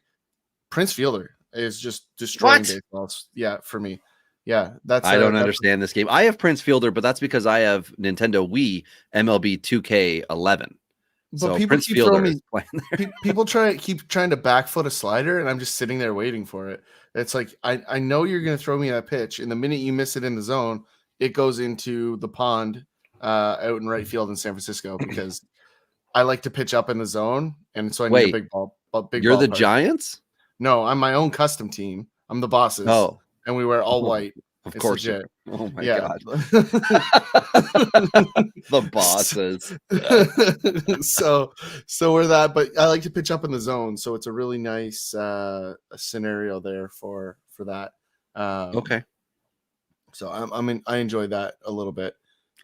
Prince Fielder is just destroying baseballs. Yeah, for me. Yeah, I don't understand this game. I have Prince Fielder, but that's because I have Nintendo Wii MLB 2K11. But so people Prince keep Fielder throwing me, people keep trying to back foot a slider, and I'm just sitting there waiting for it. It's like I know you're going to throw me that pitch, and the minute you miss it in the zone, it goes into the pond out in right field in San Francisco because I like to pitch up in the zone, and so I need a big ball. You're the Giants? No, I'm my own custom team. I'm the bosses. Oh, and we wear all white. Of course. Oh my God. The bosses. So we're that, but I like to pitch up in the zone. So it's a really nice scenario there for that. Okay. So I enjoy that a little bit.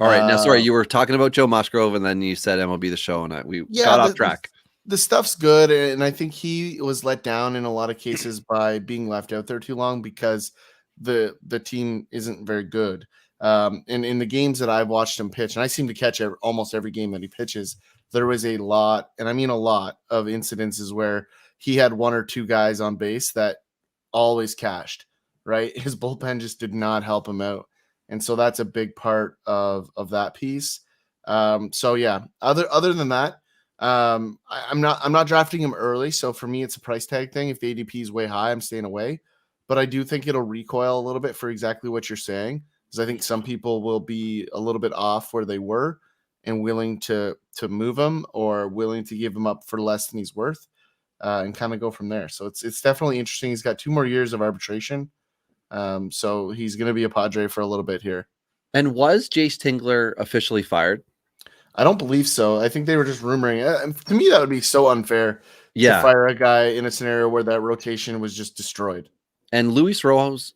All right. Now, sorry, you were talking about Joe Musgrove and then you said MLB The Show and we got off track. The stuff's good. And I think he was let down in a lot of cases by being left out there too long because the team isn't very good. And in the games that I've watched him pitch, and I seem to catch almost every game that he pitches, there was a lot, and I mean a lot, of incidences where he had 1 or 2 guys on base that always cashed, right? His bullpen just did not help him out. And so that's a big part of that piece. So yeah, other than that, I'm not drafting him early. So for me, it's a price tag thing. If the ADP is way high, I'm staying away. But I do think it'll recoil a little bit for exactly what you're saying, because I think some people will be a little bit off where they were and willing to move him or willing to give him up for less than he's worth and kind of go from there. So it's definitely interesting. He's got 2 more years of arbitration. So he's going to be a Padre for a little bit here. And was Jace Tingler officially fired? I don't believe so. I think they were just rumoring it. To me, that would be so unfair to Yeah. fire a guy in a scenario where that rotation was just destroyed. And Luis Rojas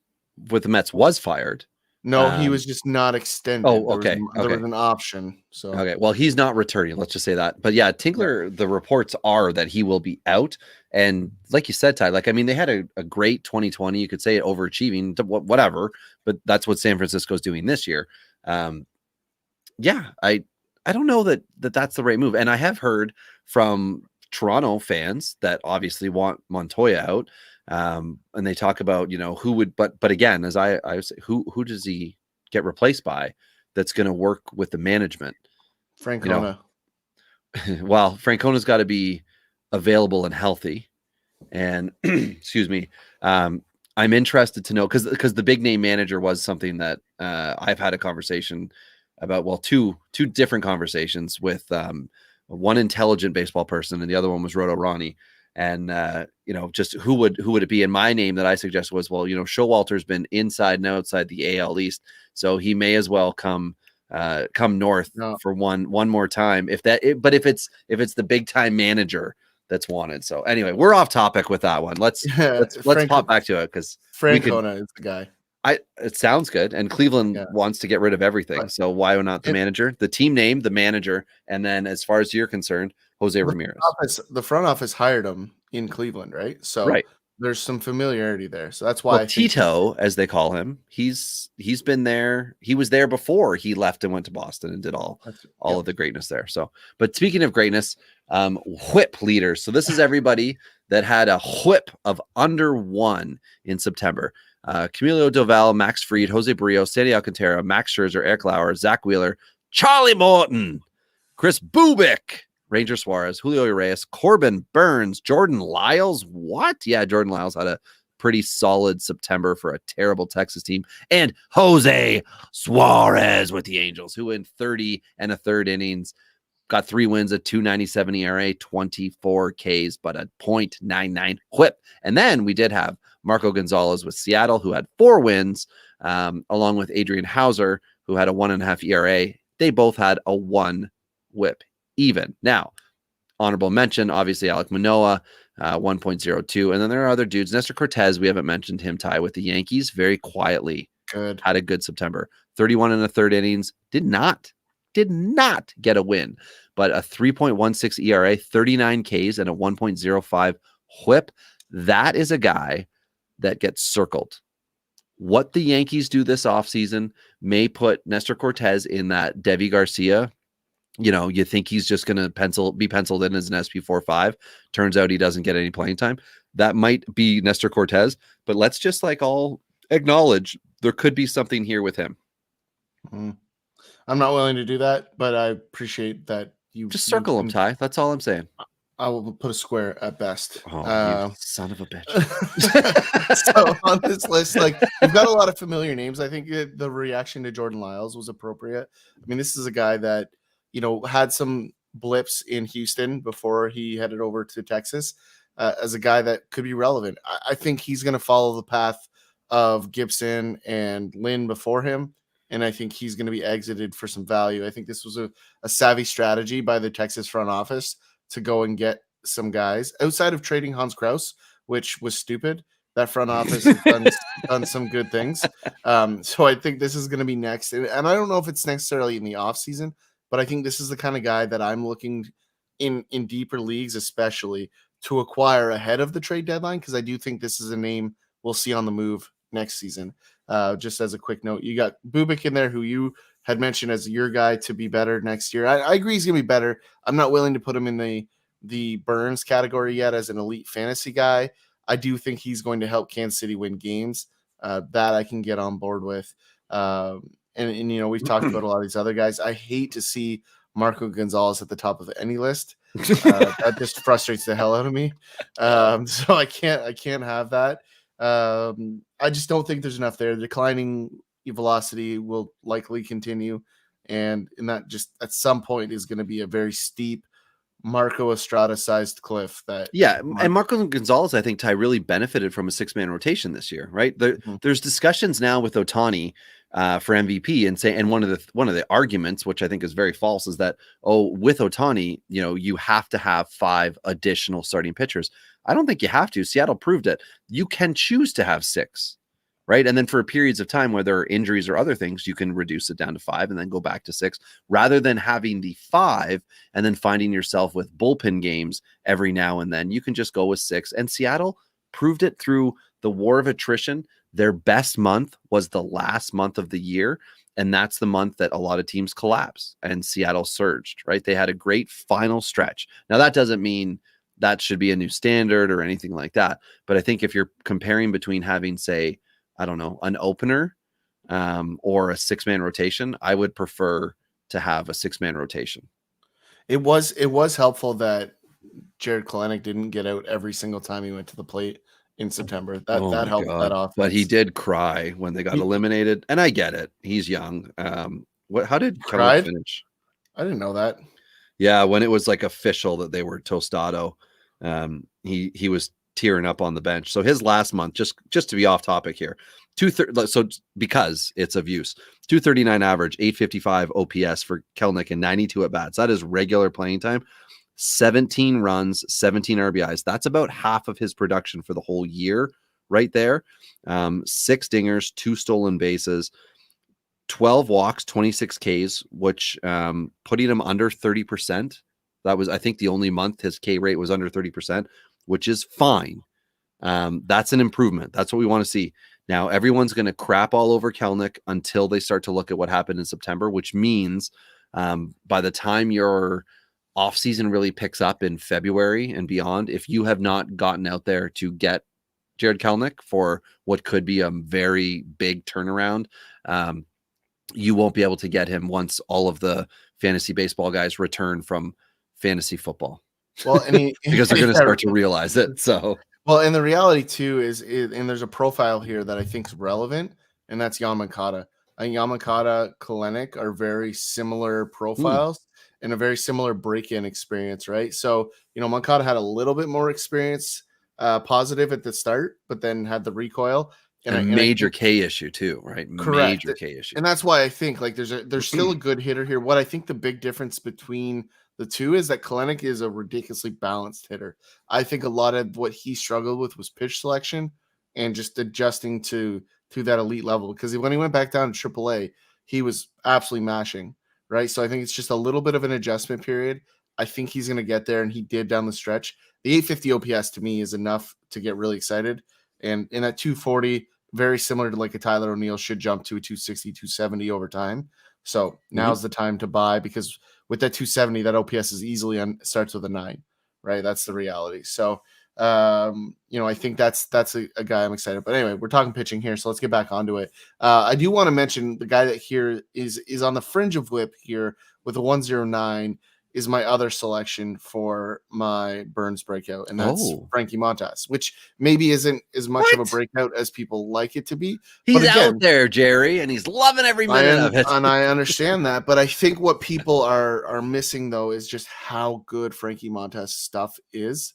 with the Mets was fired. No, he was just not extended. Oh, okay. There was Okay. an option. So Okay. Well, he's not returning. Let's just say that. But yeah, Tinkler, the reports are that he will be out. And like you said, Ty, like, I mean, they had a great 2020. You could say overachieving, whatever, but that's what San Francisco's doing this year. Yeah, I don't know that that's the right move. And I have heard from Toronto fans that obviously want Montoya out. And they talk about, who would, but again, as I say, who does he get replaced by that's going to work with the management? Francona. Well, Francona's got to be available and healthy. And excuse me, I'm interested to know because the big name manager was something that I've had a conversation about. Well, two different conversations with one intelligent baseball person and the other one was Roto Ronnie. And just who would it be? And my name that I suggested was, well, Showalter's been inside and outside the AL East, so he may as well come north for one more time. But if it's the big time manager that's wanted. So anyway, we're off topic with that one. Let's pop back to it because Francona is the guy. It sounds good, and Cleveland wants to get rid of everything. Right. So why not the manager, the team name, the manager, and then as far as you're concerned, Jose Ramirez. The front office hired him in Cleveland, right? So there's some familiarity there. So that's why Tito, as they call him, he's been there. He was there before he left and went to Boston and did all of the greatness there. So, but speaking of greatness, whip leaders. So this is everybody that had a whip of under 1 in September. Camilo Doval, Max Fried, Jose Barrios, Sandy Alcantara, Max Scherzer, Eric Lauer, Zach Wheeler, Charlie Morton, Chris Bubik, Ranger Suarez, Julio Urias, Corbin Burnes, Jordan Lyles. What? Yeah, Jordan Lyles had a pretty solid September for a terrible Texas team. And Jose Suarez with the Angels, who in 30 1/3 innings got 3 wins, a 2.97 ERA, 24 Ks, but a .99 whip. And then we did have Marco Gonzalez with Seattle, who had 4 wins, along with Adrian Hauser, who had a 1.5 ERA. They both had a 1 whip even. Now, honorable mention, obviously, Alek Manoah, 1.02. And then there are other dudes. Nestor Cortez, we haven't mentioned him, Ty, with the Yankees, very quietly. Good. Had a good September. 31 1/3 innings. Did not get a win, but a 3.16 ERA, 39 Ks, and a 1.05 whip. That is a guy that gets circled. What the Yankees do this offseason may put Nestor Cortez in that Devi Garcia. You think he's just going to be penciled in as an SP45. Turns out he doesn't get any playing time. That might be Nestor Cortez, but let's just all acknowledge there could be something here with him. I'm not willing to do that, but I appreciate that you just circle him, Ty. That's all I'm saying. I will put a square at best. Oh, you son of a bitch. So on this list, we've got a lot of familiar names. I think the reaction to Jordan Lyles was appropriate. I mean, this is a guy that, had some blips in Houston before he headed over to Texas as a guy that could be relevant. I think he's going to follow the path of Gibson and Lynn before him. And I think he's going to be exited for some value. I think this was a savvy strategy by the Texas front office to go and get some guys outside of trading Hans Kraus, which was stupid. That front office has done some good things. So I think this is going to be next. And I don't know if it's necessarily in the offseason, but I think this is the kind of guy that I'm looking in deeper leagues, especially to acquire ahead of the trade deadline. Cause I do think this is a name we'll see on the move next season. Just as a quick note, you got Bubik in there, who you had mentioned as your guy to be better next year. I agree he's going to be better. I'm not willing to put him in the Burns category yet as an elite fantasy guy. I do think he's going to help Kansas City win games. That I can get on board with. And we've talked about a lot of these other guys. I hate to see Marco Gonzalez at the top of any list. That just frustrates the hell out of me. So I can't have that. I just don't think there's enough there. The declining velocity will likely continue, and that just at some point is going to be a very steep Marco Estrada sized cliff that Yeah, and Marco Gonzalez, I think, Ty, really benefited from a 6-man rotation this year, right? There's discussions now with Ohtani for MVP, and one of the arguments, which I think is very false, is that with Ohtani, you have to have 5 additional starting pitchers. I don't think you have to. Seattle proved it. You can choose to have 6. Right. And then for periods of time where there are injuries or other things, you can reduce it down to 5 and then go back to 6 rather than having the 5 and then finding yourself with bullpen games every now and then. You can just go with 6. And Seattle proved it through the war of attrition. Their best month was the last month of the year. And that's the month that a lot of teams collapse and Seattle surged. Right. They had a great final stretch. Now, that doesn't mean that should be a new standard or anything like that. But I think if you're comparing between having, say, I don't know, an opener or a 6-man rotation, I would prefer to have a 6-man rotation. It was helpful that Jared Kalenic didn't get out every single time he went to the plate in September. That helped that offense. But he did cry when they got eliminated, and I get it. He's young. How did Kalenic finish? I didn't know that. Yeah, when it was like official that they were tostado, he was tearing up on the bench. So his last month, just to be off topic here, so because it's of use, 239 average, 855 OPS for Kelenic and 92 at bats. That is regular playing time. 17 runs, 17 RBIs. That's about half of his production for the whole year right there. 6 dingers, 2 stolen bases, 12 walks, 26 Ks, which putting him under 30%. That was, I think, the only month his K rate was under 30%, which is fine. That's an improvement. That's what we want to see. Now, everyone's going to crap all over Kelenic until they start to look at what happened in September, which means by the time your offseason really picks up in February and beyond, if you have not gotten out there to get Jared Kelenic for what could be a very big turnaround, you won't be able to get him once all of the fantasy baseball guys return from fantasy football. Well, because they're going to start to realize it. So, well, and the reality too is, and there's a profile here that I think is relevant, and that's Yamakata. I think Yamakata, Kalenic are very similar profiles and a very similar break-in experience, right? So, Moncada had a little bit more experience, positive at the start, but then had the recoil. And a major K issue too, right? Correct. Major K issue. And that's why I think like there's still a good hitter here. What I think the big difference between the two is that Kalenic is a ridiculously balanced hitter. I think a lot of what he struggled with was pitch selection and just adjusting to that elite level. Because when he went back down to AAA, he was absolutely mashing, right? So I think it's just a little bit of an adjustment period. I think he's going to get there, and he did down the stretch. The 850 OPS to me is enough to get really excited. And in that 240, very similar to like a Tyler O'Neill, should jump to a 260, 270 over time. So now's the time to buy, because with that 270, that OPS is easily starts with a 9, right? That's the reality. So, I think that's a guy I'm excited. But anyway, we're talking pitching here, so let's get back onto it. I do want to mention the guy that here is on the fringe of whip here with a 109 is my other selection for my Burnes breakout, and that's Frankie Montas, which maybe isn't as much of a breakout as people like it to be. He's out there, Jerry, and he's loving every minute of it. And I understand that, but I think what people are missing, though, is just how good Frankie Montas stuff is.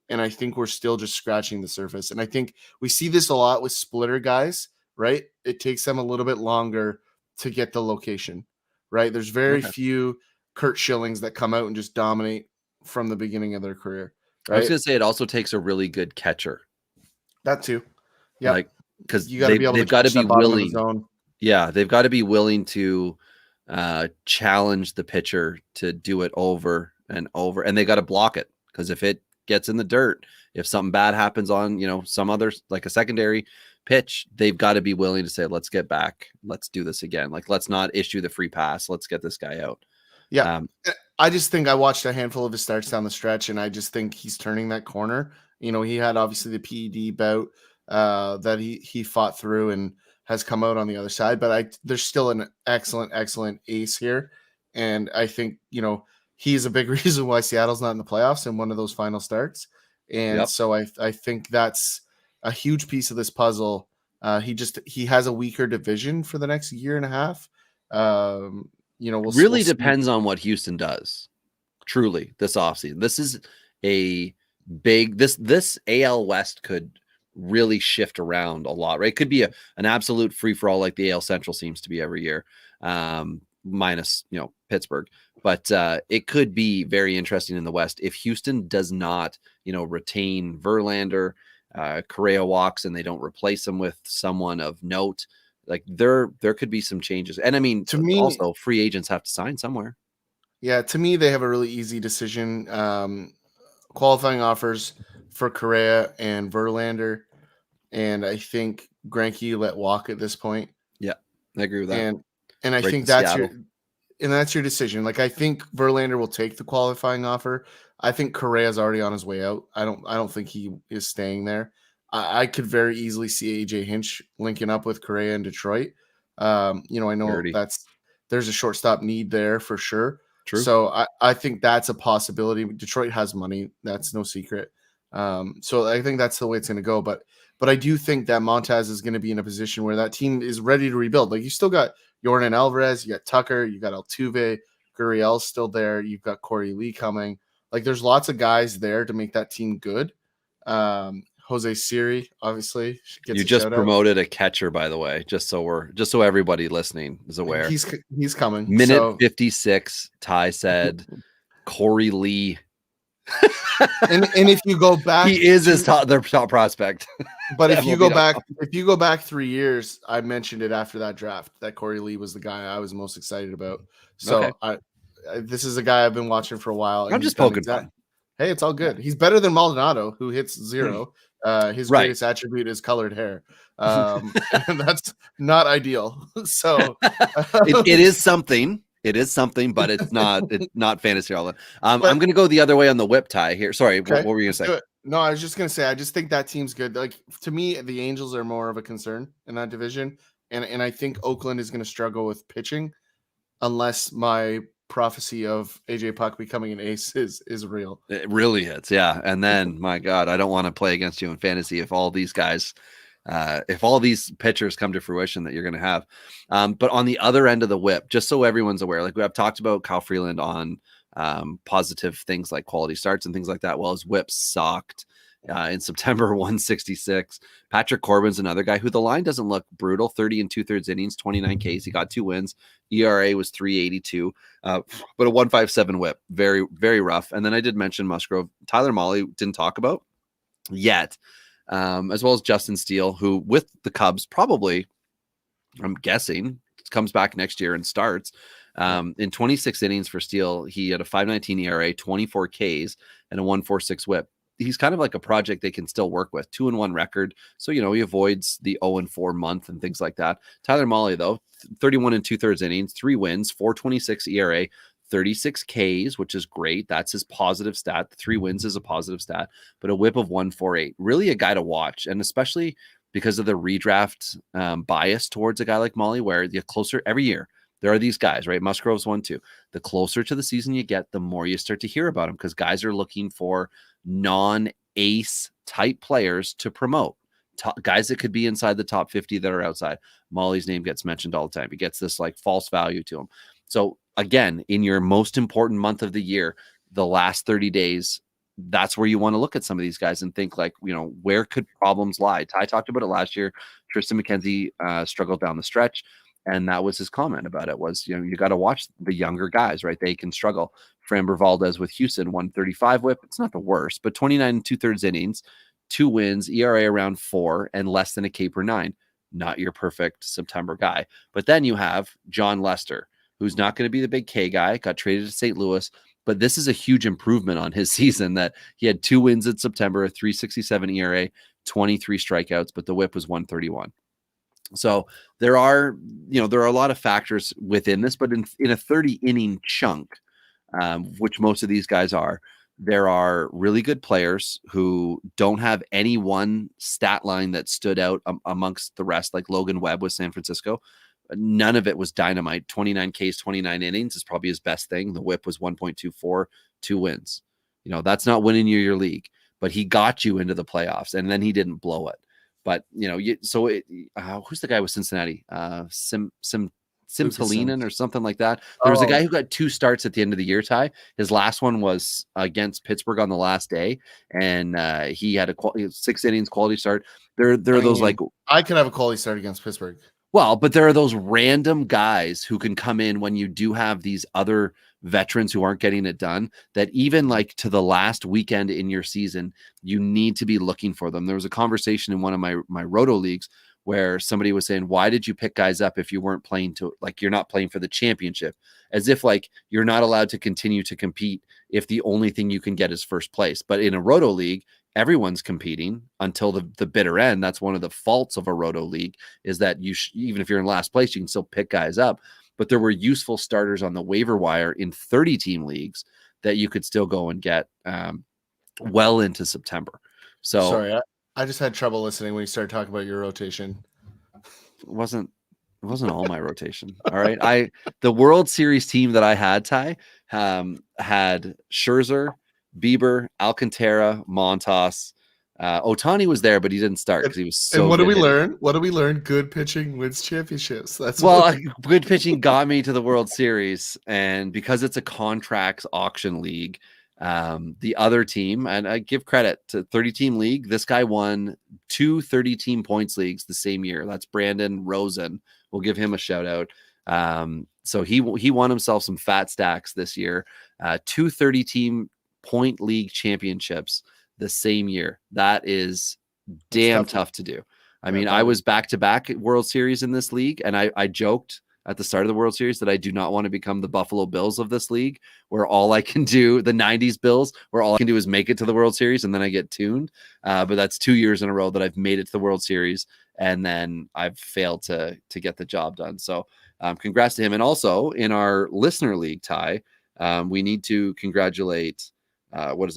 And I think we're still just scratching the surface. And I think we see this a lot with splitter guys, right? It takes them a little bit longer to get the location, right? There's very few Kurt Schillings that come out and just dominate from the beginning of their career. Right? I was going to say it also takes a really good catcher. That too. Yeah. Like, because you got to be able they've got to be willing. Yeah. They've got to be willing to challenge the pitcher to do it over and over. And they got to block it, because if it gets in the dirt, if something bad happens on, some other, like a secondary pitch, they've got to be willing to say, let's get back. Let's do this again. Like, let's not issue the free pass. Let's get this guy out. Yeah. I just think I watched a handful of his starts down the stretch, and I just think he's turning that corner. He had obviously the PED bout that he fought through and has come out on the other side, but there's still an excellent ace here. And I think, he's a big reason why Seattle's not in the playoffs in one of those final starts. And so I think that's a huge piece of this puzzle. He has a weaker division for the next year and a half. We'll depends on what Houston does. truly this offseason. This is a big this AL West could really shift around a lot, right? It could be an absolute free for all like the AL Central seems to be every year, minus Pittsburgh. But it could be very interesting in the West if Houston does not retain Verlander, Correa walks, and they don't replace him with someone of note. Like there could be some changes, and I mean, To me, also free agents have to sign somewhere. yeah, to me, they have a really easy decision. Qualifying offers for Correa and Verlander, and I think Greinke let walk at this point. Yeah, I agree with that. And I Right think to Seattle. that's your decision. Like I think Verlander will take the qualifying offer. I think Correa's already on his way out. I don't think he is staying there. I could very easily see AJ Hinch linking up with Correa in Detroit. I know Dirty. there's a shortstop need there for sure. True. So I think that's a possibility. Detroit has money. That's no secret. So I think that's the way it's going to go. But I do think that Montez is going to be in a position where that team is ready to rebuild. Like you still got Yordan Alvarez, you got Tucker, you got Altuve, Gurriel's still there. You've got Corey Lee coming. Like there's lots of guys there to make that team good. Jose Siri, obviously, gets you just promoted a catcher, by the way, just so everybody listening is aware. He's coming. Minute 56, Ty said Corey Lee. and if you go back, he is their top prospect. But if you go back 3 years, I mentioned it after that draft that Corey Lee was the guy I was most excited about. So okay. This is a guy I've been watching for a while. I'm just poking fun. Hey, it's all good. He's better than Maldonado, who hits 0. His greatest attribute is colored hair. And that's not ideal. So it is something. It is something, but it's not fantasy relevant. I'm going to go the other way on the whip tie here. Sorry, okay. What were you going to say? No, I was just going to say, I just think that team's good. Like to me, the Angels are more of a concern in that division. And I think Oakland is going to struggle with pitching unless my prophecy of AJ Puck becoming an ace is real. It really is. Yeah. And then my God, I don't want to play against you in fantasy if all these guys, if all these pitchers come to fruition that you're going to have. But on the other end of the whip, just so everyone's aware, like we have talked about Kyle Freeland on positive things like quality starts and things like that. Well, his whip sucked in September, 166. Patrick Corbin's another guy who the line doesn't look brutal. 30 2/3 innings, 29 Ks. He got 2 wins. ERA was 3.82, but a 1.57 whip. Very, very rough. And then I did mention Musgrove. Tyler Mahle didn't talk about yet, as well as Justin Steele, who with the Cubs probably, I'm guessing, comes back next year and starts. In 26 innings for Steele, he had a 5.19 ERA, 24 Ks, and a 1.46 whip. He's kind of like a project they can still work with. 2-1 record. So, he avoids the 0-4 month and things like that. Tyler Mahle, though, 31 2/3 innings, 3 wins, 4.26 ERA, 36 Ks, which is great. That's his positive stat. 3 wins is a positive stat, but a whip of 1.48. Really a guy to watch. And especially because of the redraft bias towards a guy like Mahle, where the closer every year, there are these guys, right? Musgrove's one, too. The closer to the season you get, the more you start to hear about them because guys are looking for non-ace type players to promote. Guys that could be inside the top 50 that are outside. Mahle's name gets mentioned all the time. He gets this like false value to him. So again, in your most important month of the year, the last 30 days, that's where you want to look at some of these guys and think like, where could problems lie? Ty talked about it last year. Tristan McKenzie struggled down the stretch. And that was his comment about it was, you got to watch the younger guys, right? They can struggle. Framber Valdez with Houston, 135 whip. It's not the worst, but 29 2/3 innings, 2 wins, ERA around 4, and less than a K per 9. Not your perfect September guy. But then you have John Lester, who's not going to be the big K guy, got traded to St. Louis. But this is a huge improvement on his season that he had 2 wins in September, a 3.67 ERA, 23 strikeouts, but the whip was 131. So there are a lot of factors within this, but in a 30 inning chunk, which most of these guys are, there are really good players who don't have any one stat line that stood out amongst the rest, like Logan Webb with San Francisco. None of it was dynamite. 29 Ks, 29 innings is probably his best thing. The whip was 1.24, 2 wins. That's not winning your league, but he got you into the playoffs and then he didn't blow it. But who's the guy with Cincinnati? Simsalinen or something like that. There was a guy who got 2 starts at the end of the year, Ty. His last one was against Pittsburgh on the last day, and he had a 6 innings quality start. There are those like I could have a quality start against Pittsburgh. Well, but there are those random guys who can come in when you do have these other veterans who aren't getting it done, that even like to the last weekend in your season, you need to be looking for them. There was a conversation in one of my roto leagues where somebody was saying, why did you pick guys up if you weren't playing to, like, you're not playing for the championship? As if like you're not allowed to continue to compete if the only thing you can get is first place. But in a roto league, everyone's competing until the bitter end. That's one of the faults of a roto league, is that even if you're in last place, you can still pick guys up. But there were useful starters on the waiver wire in 30-team leagues that you could still go and get well into September. So sorry, I just had trouble listening when you started talking about your rotation. It wasn't all my rotation. All right. The World Series team that I had, Ty, had Scherzer, Bieber, Alcantara, Montas. Ohtani was there, but he didn't start because he was so. And what do we learn? What do we learn? Good pitching wins championships. That's good pitching got me to the World Series, and because it's a contracts auction league, the other team, and I give credit to 30-team league, this guy won 2 30-team points leagues the same year. That's Brandon Rosen. We'll give him a shout out. So he won himself some fat stacks this year. 2 30-team point league championships the same year. That is damn tough to do. I mean, I was back-to-back World Series in this league, and I joked at the start of the World Series that I do not want to become the Buffalo Bills of this league, where all I can do, the 90s Bills, where all I can do is make it to the World Series and then I get tuned. But that's 2 years in a row that I've made it to the World Series, and then I've failed to get the job done. So congrats to him. And also in our listener league, Ty, we need to congratulate,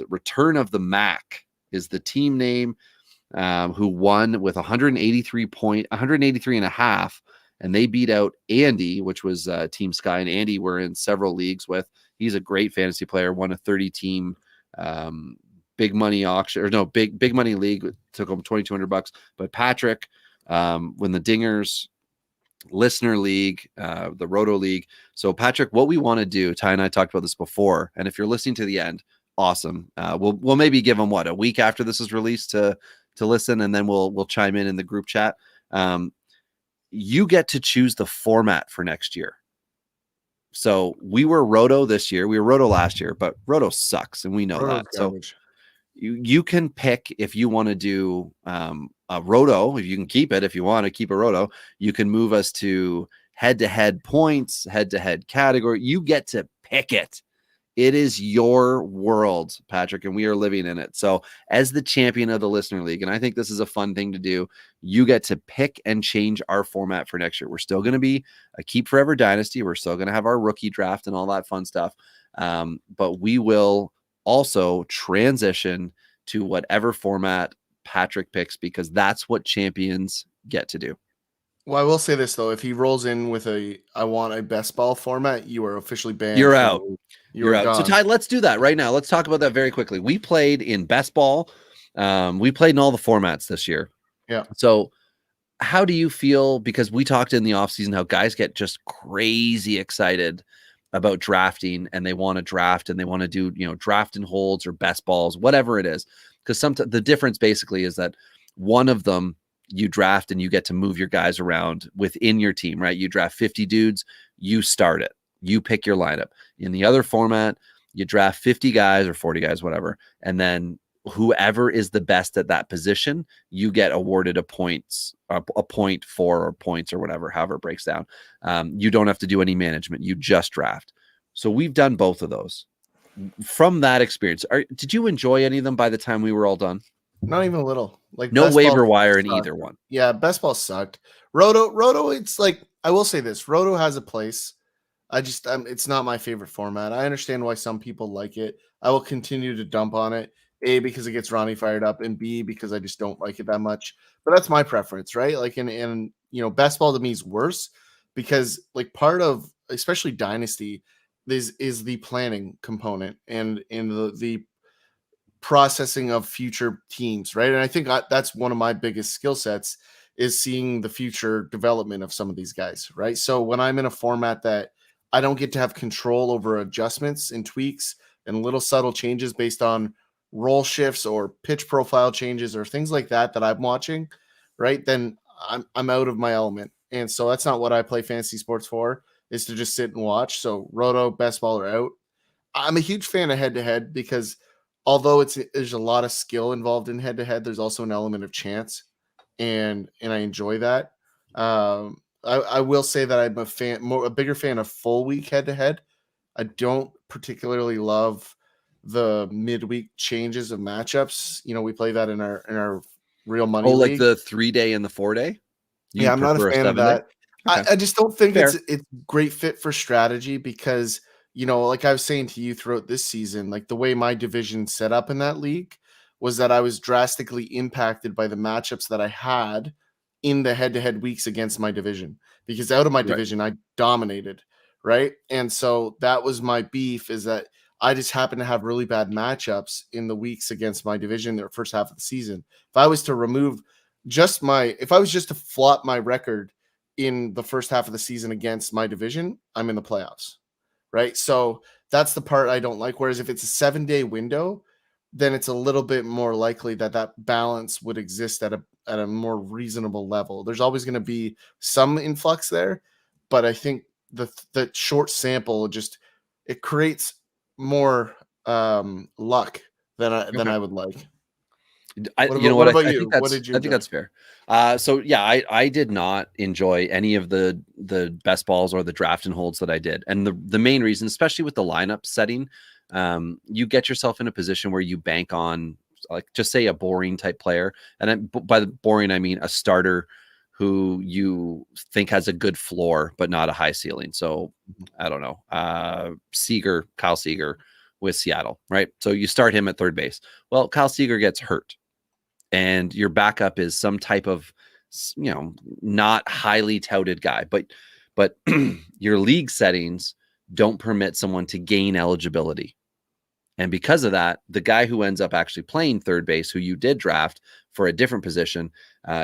Return of the Mac is the team name, who won with 183 and a half. And they beat out Andy, which was Team Sky. And Andy we're in several leagues with. He's a great fantasy player, won a 30-team big money auction, or no, big money league. Took him $2,200. But Patrick, when the Dingers listener league, the Roto league. So Patrick, what we want to do, Ty and I talked about this before, and if you're listening to the end, awesome. We'll maybe give them a week after this is released to listen, and then we'll chime in the group chat. You get to choose the format for next year. So we were Roto this year. We were Roto last year, but Roto sucks, and we know that. Garbage. So you can pick if you want to do a Roto. If you can keep it, if you want to keep a Roto, you can move us to head-to-head points, head-to-head category. You get to pick it. It is your world, Patrick, and we are living in it. So as the champion of the listener league, and I think this is a fun thing to do, you get to pick and change our format for next year. We're still going to be a Keep Forever Dynasty. We're still going to have our rookie draft and all that fun stuff. But we will also transition to whatever format Patrick picks, because that's what champions get to do. Well, I will say this, though. If he rolls in with I want a best ball format, you are officially banned. You're out. You're out. So, Ty, let's do that right now. Let's talk about that very quickly. We played in best ball. We played in all the formats this year. Yeah. So how do you feel? Because we talked in the offseason how guys get just crazy excited about drafting, and they want to draft, and they want to do, draft and holds or best balls, whatever it is. Because sometimes the difference basically is that one of them you draft and you get to move your guys around within your team, right? You draft 50 dudes, you start it. You pick your lineup. In the other format, you draft 50 guys or 40 guys, whatever. And then whoever is the best at that position, you get awarded a point for, or points or whatever, however it breaks down. You don't have to do any management. You just draft. So we've done both of those. From that experience, did you enjoy any of them by the time we were all done? Not even a little. Like, no waiver wire in either one. Yeah, best ball sucked. Roto, it's like, I will say this. Roto has a place. It's not my favorite format. I understand why some people like it. I will continue to dump on it. A, because it gets Ronnie fired up, and B, because I just don't like it that much. But that's my preference, right? Like, and best ball to me is worse because, like, part of, especially Dynasty, is the planning component and the processing of future teams, right? And I think that's one of my biggest skill sets is seeing the future development of some of these guys, right? So when I'm in a format that I don't get to have control over adjustments and tweaks and little subtle changes based on role shifts or pitch profile changes or things like that I'm watching, right? Then I'm out of my element. And so that's not what I play fantasy sports for, is to just sit and watch. So Roto, best ball are out. I'm a huge fan of head to head because although there's a lot of skill involved in head to head, there's also an element of chance, and I enjoy that. I will say that I'm a bigger fan of full week head to head. I don't particularly love the midweek changes of matchups. You know, we play that in our real money like league. the 3-day and the 4-day. Yeah, I'm not a fan of that. Okay. I just don't think Fair. it's great fit for strategy because, you know, like I was saying to you throughout this season, like the way my division set up in that league was that I was drastically impacted by the matchups that I had in the head-to-head weeks against my division, because out of my division, I dominated, right? And so that was my beef, is that I just happened to have really bad matchups in the weeks against my division, the first half of the season. If I was just to flop my record in the first half of the season against my division, I'm in the playoffs, right? So that's the part I don't like. Whereas if it's a 7-day window, then it's a little bit more likely that balance would exist at a more reasonable level. There's always going to be some influx there, but I think the short sample it creates more luck than I would like. I think that's fair. So yeah, I did not enjoy any of the best balls or the draft and holds that I did. And the main reason, especially with the lineup setting, you get yourself in a position where you bank on, like, just say a boring type player. And by the boring, I mean a starter who you think has a good floor, but not a high ceiling. So I don't know, Kyle Seager with Seattle, right? So you start him at third base. Well, Kyle Seager gets hurt, and your backup is some type of, you know, not highly touted guy, but your league settings don't permit someone to gain eligibility. And because of that, the guy who ends up actually playing third base, who you did draft for a different position,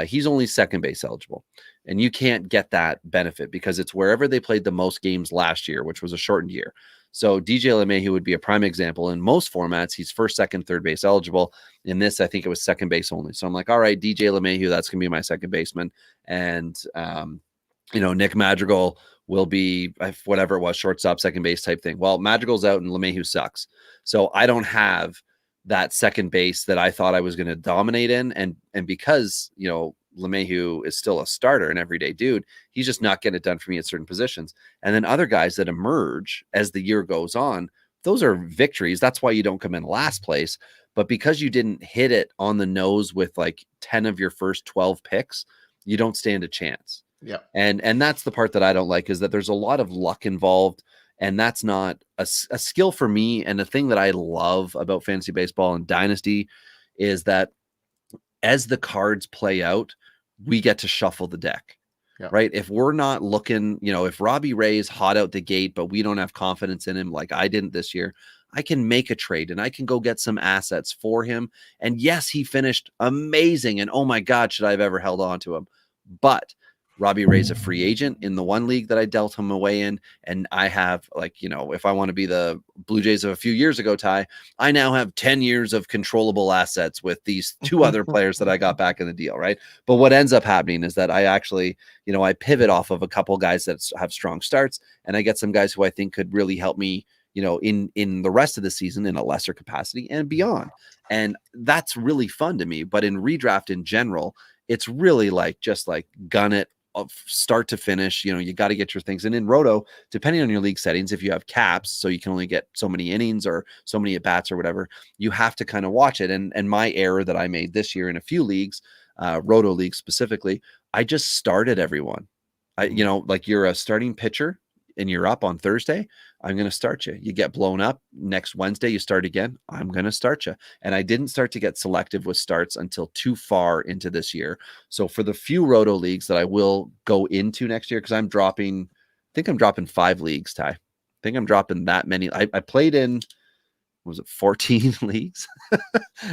he's only second base eligible. And you can't get that benefit because it's wherever they played the most games last year, which was a shortened year. So DJ LeMahieu would be a prime example. In most formats, he's first, second, third base eligible. In this, I think it was second base only. So I'm like, all right, DJ LeMahieu, that's going to be my second baseman. And, Nick Madrigal will be whatever it was, shortstop, second base type thing. Well, Madrigal's out and LeMahieu sucks. So I don't have that second base that I thought I was going to dominate in. And because, LeMahieu is still a starter, an everyday dude, he's just not getting it done for me at certain positions. And then other guys that emerge as the year goes on, those are victories. That's why you don't come in last place. But because you didn't hit it on the nose with like 10 of your first 12 picks, you don't stand a chance. Yeah. And that's the part that I don't like, is that there's a lot of luck involved, and that's not a skill for me. And the thing that I love about fantasy baseball and dynasty is that as the cards play out, we get to shuffle the deck, right? If we're not looking, if Robbie Ray is hot out the gate, but we don't have confidence in him like I didn't this year, I can make a trade and I can go get some assets for him. And yes, he finished amazing. And oh my God, should I have ever held on to him? But Robbie Ray's a free agent in the one league that I dealt him away in. And I have, if I want to be the Blue Jays of a few years ago, Ty, I now have 10 years of controllable assets with these two other players that I got back in the deal, right? But what ends up happening is that I actually, I pivot off of a couple guys that have strong starts, and I get some guys who I think could really help me, in the rest of the season in a lesser capacity and beyond. And that's really fun to me. But in redraft in general, it's really just gun it start to finish. You got to get your things. And in Roto, depending on your league settings, if you have caps, so you can only get so many innings or so many at bats or whatever, you have to kind of watch it. And my error that I made this year in a few leagues, Roto leagues specifically, I just started everyone. You're a starting pitcher and you're up on Thursday, I'm going to start you. You get blown up next Wednesday, you start again, I'm going to start you. And I didn't start to get selective with starts until too far into this year. So for the few Roto leagues that I will go into next year, because I'm dropping 5 leagues, Ty. I think I'm dropping that many. I played in, 14 leagues?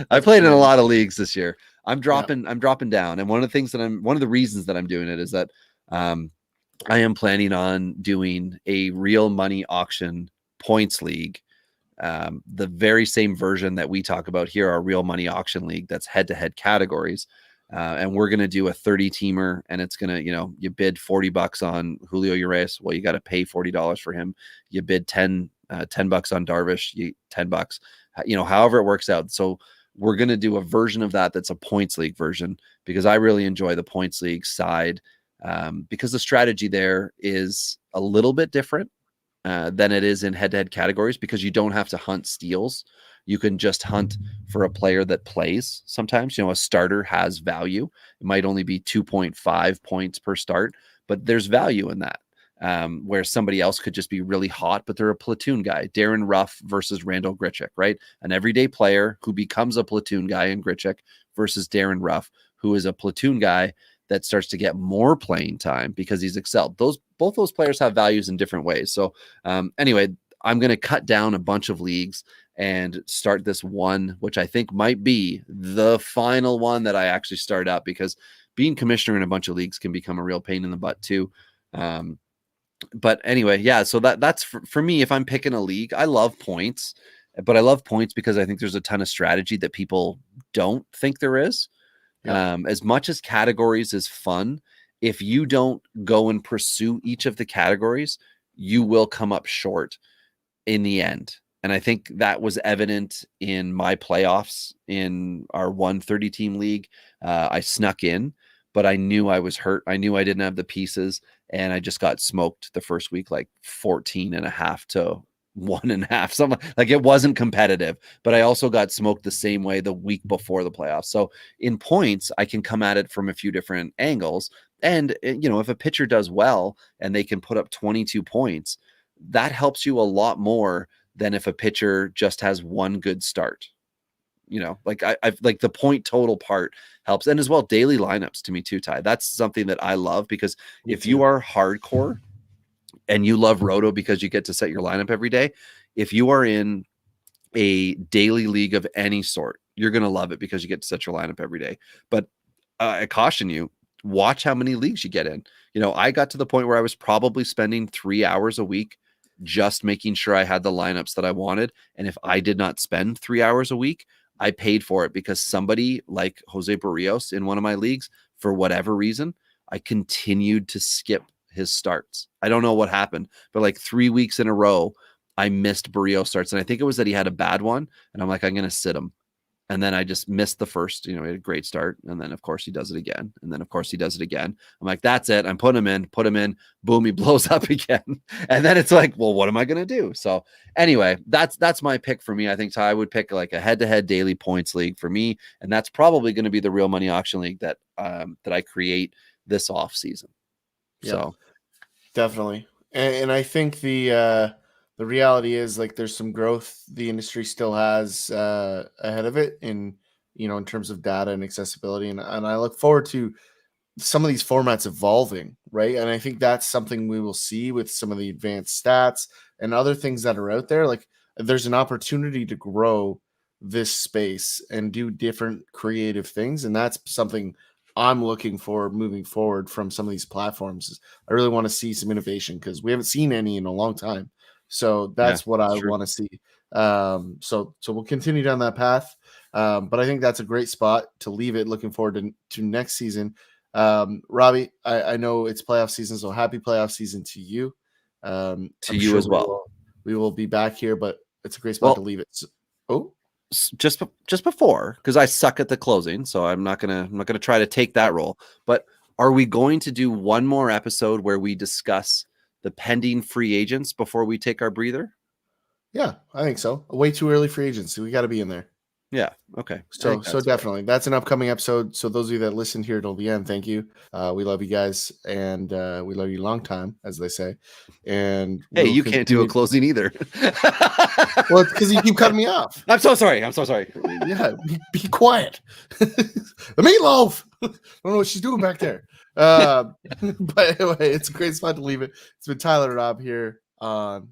I played in a lot of leagues this year. I'm dropping down. And one of the reasons that I'm doing it is that I am planning on doing a real money auction points league. The very same version that we talk about here, our real money auction league, that's head-to-head categories. And we're going to do a 30 teamer, and it's going to, you bid $40 on Julio Urias. Well, you got to pay $40 for him. You bid $10 on Darvish, $10, however it works out. So we're going to do a version of that's a points league version, because I really enjoy the points league side, because the strategy there is a little bit different than it is in head-to-head categories, because you don't have to hunt steals. You can just hunt for a player that plays. Sometimes, a starter has value. It might only be 2.5 points per start, but there's value in that. Where somebody else could just be really hot, but they're a platoon guy. Darren Ruff versus Randall Grichuk, right? An everyday player who becomes a platoon guy in Grichuk versus Darren Ruff, who is a platoon guy that starts to get more playing time because he's excelled. Both those players have values in different ways. So anyway, I'm going to cut down a bunch of leagues and start this one, which I think might be the final one that I actually start up, because being commissioner in a bunch of leagues can become a real pain in the butt too. But anyway, yeah, so that's for me. If I'm picking a league, I love points, but I love points because I think there's a ton of strategy that people don't think there is. Yeah. As much as categories is fun, if you don't go and pursue each of the categories, you will come up short in the end. And I think that was evident in my playoffs in our 130 team league. I snuck in, but I knew I was hurt. I knew I didn't have the pieces, and I just got smoked the first week, like 14.5 to 1.5. Something like, it wasn't competitive, but I also got smoked the same way the week before the playoffs. So in points, I can come at it from a few different angles. And, if a pitcher does well and they can put up 22 points, that helps you a lot more than if a pitcher just has one good start. Like I've like the point total part helps. And as well, daily lineups to me too, Ty. That's something that I love, because if you are hardcore and you love Roto because you get to set your lineup every day, if you are in a daily league of any sort, you're going to love it because you get to set your lineup every day. But I caution you, watch how many leagues you get in. I got to the point where I was probably spending 3 hours a week just making sure I had the lineups that I wanted. And if I did not spend 3 hours a week, I paid for it, because somebody like Jose Barrios in one of my leagues, for whatever reason, I continued to skip his starts. I don't know what happened, but like 3 weeks in a row, I missed Barrios starts. And I think it was that he had a bad one. And I'm like, I'm going to sit him. And then I just missed the first, he had a great start. And then of course he does it again. And then of course he does it again. I'm like, that's it. I'm putting him in, boom, he blows up again. And then it's like, well, what am I going to do? So anyway, that's my pick for me. I think Ty would pick like a head-to-head daily points league for me. And that's probably going to be the real money auction league that I create this off season. Yeah, so definitely. And I think the reality is, like, there's some growth the industry still has ahead of it in terms of data and accessibility. And I look forward to some of these formats evolving, right? And I think that's something we will see with some of the advanced stats and other things that are out there. Like, there's an opportunity to grow this space and do different creative things. And that's something I'm looking for moving forward from some of these platforms. I really want to see some innovation, because we haven't seen any in a long time. So that's what I want to see. So we'll continue down that path. But I think that's a great spot to leave it. Looking forward to next season. Robbie, I know it's playoff season, so happy playoff season to you. To you as well. We will be back here, but it's a great spot to leave it. So, just before, because I suck at the closing, so I'm not gonna try to take that role. But are we going to do one more episode where we discuss the pending free agents before we take our breather? Yeah, I think so. Way too early free agency. We got to be in there. Yeah. Okay. So definitely, that's an upcoming episode. So those of you that listened here till the end, thank you. We love you guys, and we love you long time, as they say. And hey, you can't do a closing either. Well, it's because you keep cutting me off. I'm so sorry. Yeah, be quiet. The meatloaf. I don't know what she's doing back there. But anyway, it's a great spot to leave it. It's been Tyler and Rob here on